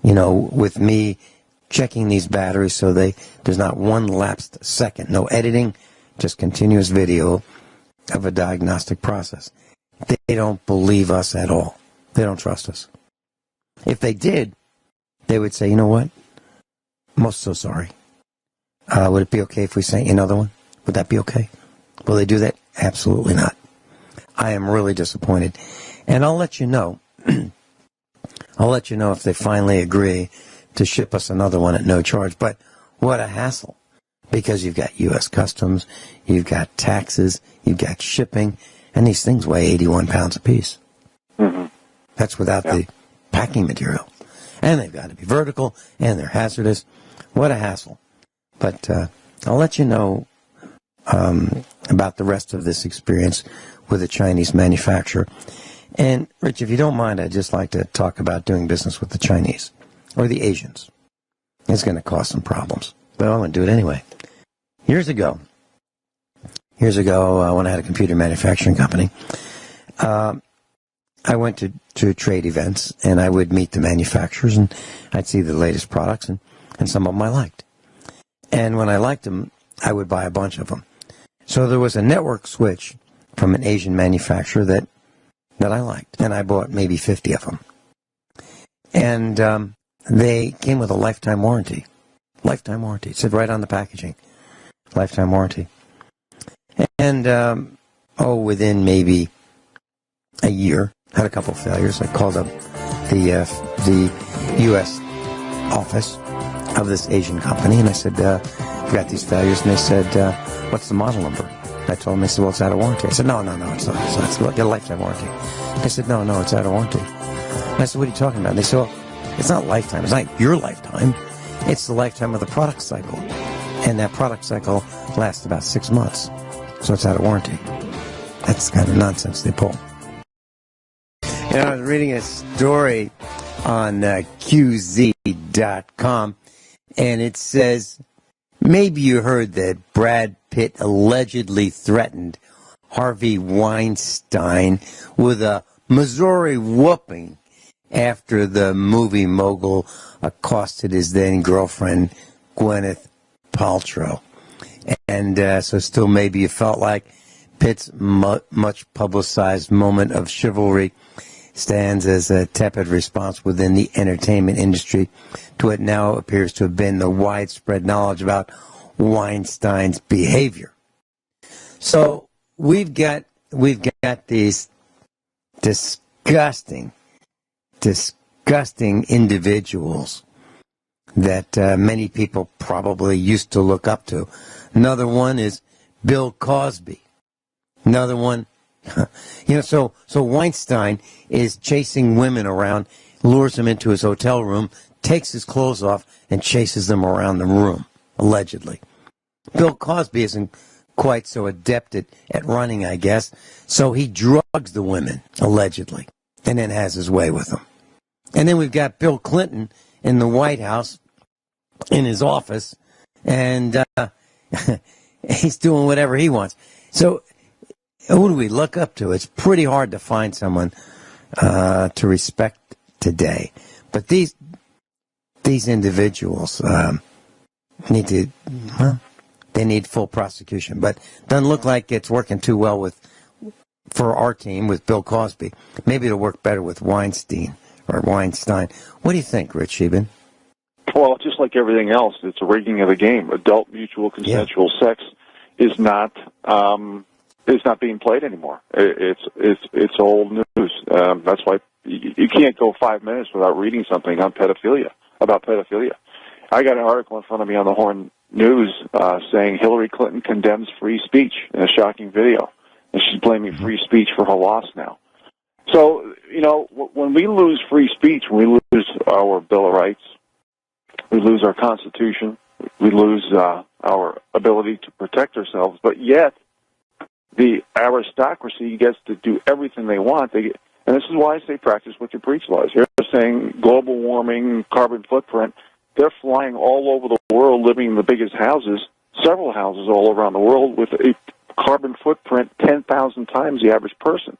with me checking these batteries so there's not one lapsed second, no editing, just continuous video of a diagnostic process. They don't believe us at all. They don't trust us. If they did, they would say, you know what? I'm so sorry. Would it be okay if we sent you another one? Would that be okay? Will they do that? Absolutely not. I am really disappointed. And I'll let you know. I'll let you know if they finally agree to ship us another one at no charge. But what a hassle. Because you've got U.S. Customs, you've got taxes, you've got shipping, and these things weigh 81 pounds apiece. Mm-hmm. That's without the packing material. And they've got to be vertical, and they're hazardous. What a hassle. But I'll let you know about the rest of this experience with a Chinese manufacturer. And, Rich, if you don't mind, I'd just like to talk about doing business with the Chinese or the Asians. It's going to cause some problems, but I'm going to do it anyway. Years ago, when I had a computer manufacturing company, I went to trade events, and I would meet the manufacturers, and I'd see the latest products, and some of them I liked. And when I liked them, I would buy a bunch of them. So there was a network switch from an Asian manufacturer that I liked, and I bought maybe 50 of them. And they came with a lifetime warranty. Lifetime warranty. It said right on the packaging. Lifetime warranty. And, within maybe a year, had a couple of failures. I called up the U.S. office of this Asian company, and I said, I've got these failures. And they said, what's the model number? I told them, they said, well, it's out of warranty. I said, no, it's not. It's got a lifetime warranty. They said, no, it's out of warranty. And I said, what are you talking about? And they said, well, it's not lifetime. It's not your lifetime. It's the lifetime of the product cycle. And that product cycle lasts about 6 months. So it's out of warranty. That's the kind of nonsense they pull. I was reading a story on QZ.com, and it says, maybe you heard that Brad Pitt allegedly threatened Harvey Weinstein with a Missouri whooping after the movie mogul accosted his then-girlfriend, Gwyneth Paltrow. And so still maybe you felt like Pitt's much publicized moment of chivalry stands as a tepid response within the entertainment industry to what now appears to have been the widespread knowledge about Weinstein's behavior. So we've got these disgusting individuals that many people probably used to look up to. Another one is Bill Cosby. Another one, so Weinstein is chasing women around, lures them into his hotel room, takes his clothes off, and chases them around the room, allegedly. Bill Cosby isn't quite so adept at running, I guess, so he drugs the women, allegedly, and then has his way with them. And then we've got Bill Clinton in the White House, in his office, and he's doing whatever he wants. So who do we look up to? It's pretty hard to find someone to respect today. But these these individuals need to, well, they need full prosecution. But doesn't look like it's working too well for our team with Bill Cosby. Maybe it'll work better with Weinstein. What do you think, Rich Scheben? Well, just like everything else, it's a rigging of the game. Adult mutual consensual sex is not being played anymore. It's old news. That's why you can't go 5 minutes without reading something on pedophilia, about pedophilia. I got an article in front of me on the Horn News saying Hillary Clinton condemns free speech in a shocking video, and she's blaming free speech for her loss now. So, when we lose free speech, when we lose our Bill of Rights, we lose our Constitution, we lose our ability to protect ourselves, but yet the aristocracy gets to do everything they want. And this is why I say practice what you preach laws. Here they're saying global warming, carbon footprint. They're flying all over the world, living in the biggest houses, several houses all around the world, with a carbon footprint 10,000 times the average person.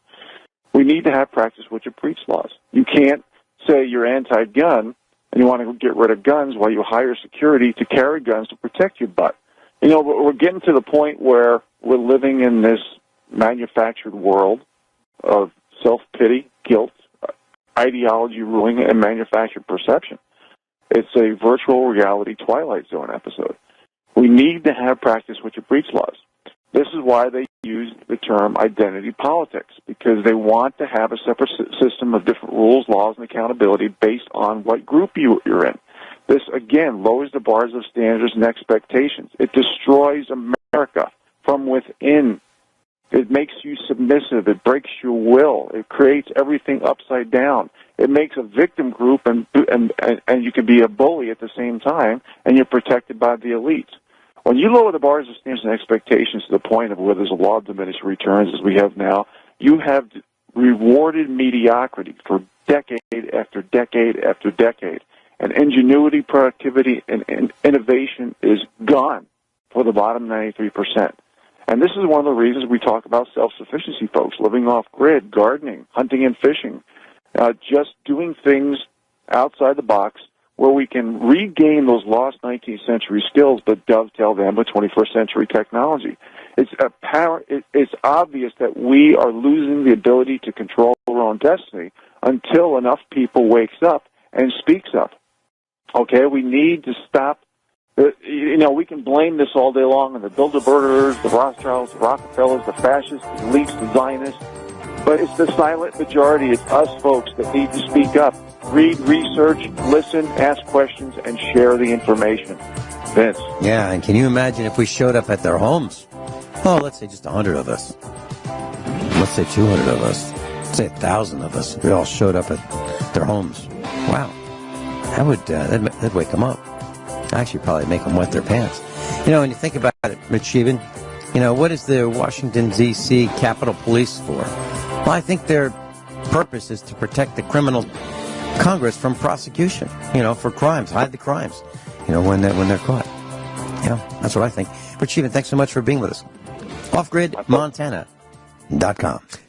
We need to have practice what you preach laws. You can't say you're anti-gun and you want to get rid of guns while you hire security to carry guns to protect your butt. But we're getting to the point where we're living in this manufactured world of self-pity, guilt, ideology ruling, and manufactured perception. It's a virtual reality Twilight Zone episode. We need to have practice what you preach laws. This is why they use the term identity politics, because they want to have a separate system of different rules, laws, and accountability based on what group you're in. This, again, lowers the bars of standards and expectations. It destroys America from within. It makes you submissive. It breaks your will. It creates everything upside down. It makes a victim group, and you can be a bully at the same time, and you're protected by the elites. When you lower the bars of standards and expectations to the point of where there's a law of diminishing returns, as we have now, you have rewarded mediocrity for decade after decade after decade. And ingenuity, productivity, and innovation is gone for the bottom 93%. And this is one of the reasons we talk about self-sufficiency, folks, living off-grid, gardening, hunting and fishing, just doing things outside the box where we can regain those lost 19th century skills but dovetail them with 21st century technology. It's obvious that we are losing the ability to control our own destiny until enough people wakes up and speaks up. Okay, we need to stop. We can blame this all day long on the Bilderbergers, the Rothschilds, the Rockefellers, the fascists, the elites, the Zionists, but it's the silent majority. It's us folks that need to speak up. Read, research, listen, ask questions, and share the information. Vince. Yeah, and can you imagine if we showed up at their homes? Oh, let's say just 100 of us. Let's say 200 of us. Let's say 1,000 of us. We all showed up at their homes. Wow. That'd wake them up. Actually, probably make them wet their pants. When you think about it, Rich Scheben, what is the Washington, D.C. Capitol Police for? Well, I think their purpose is to protect the criminal Congress from prosecution, for crimes, hide the crimes, when they're caught. That's what I think. Rich Scheben, thanks so much for being with us. OffGridMontana.com.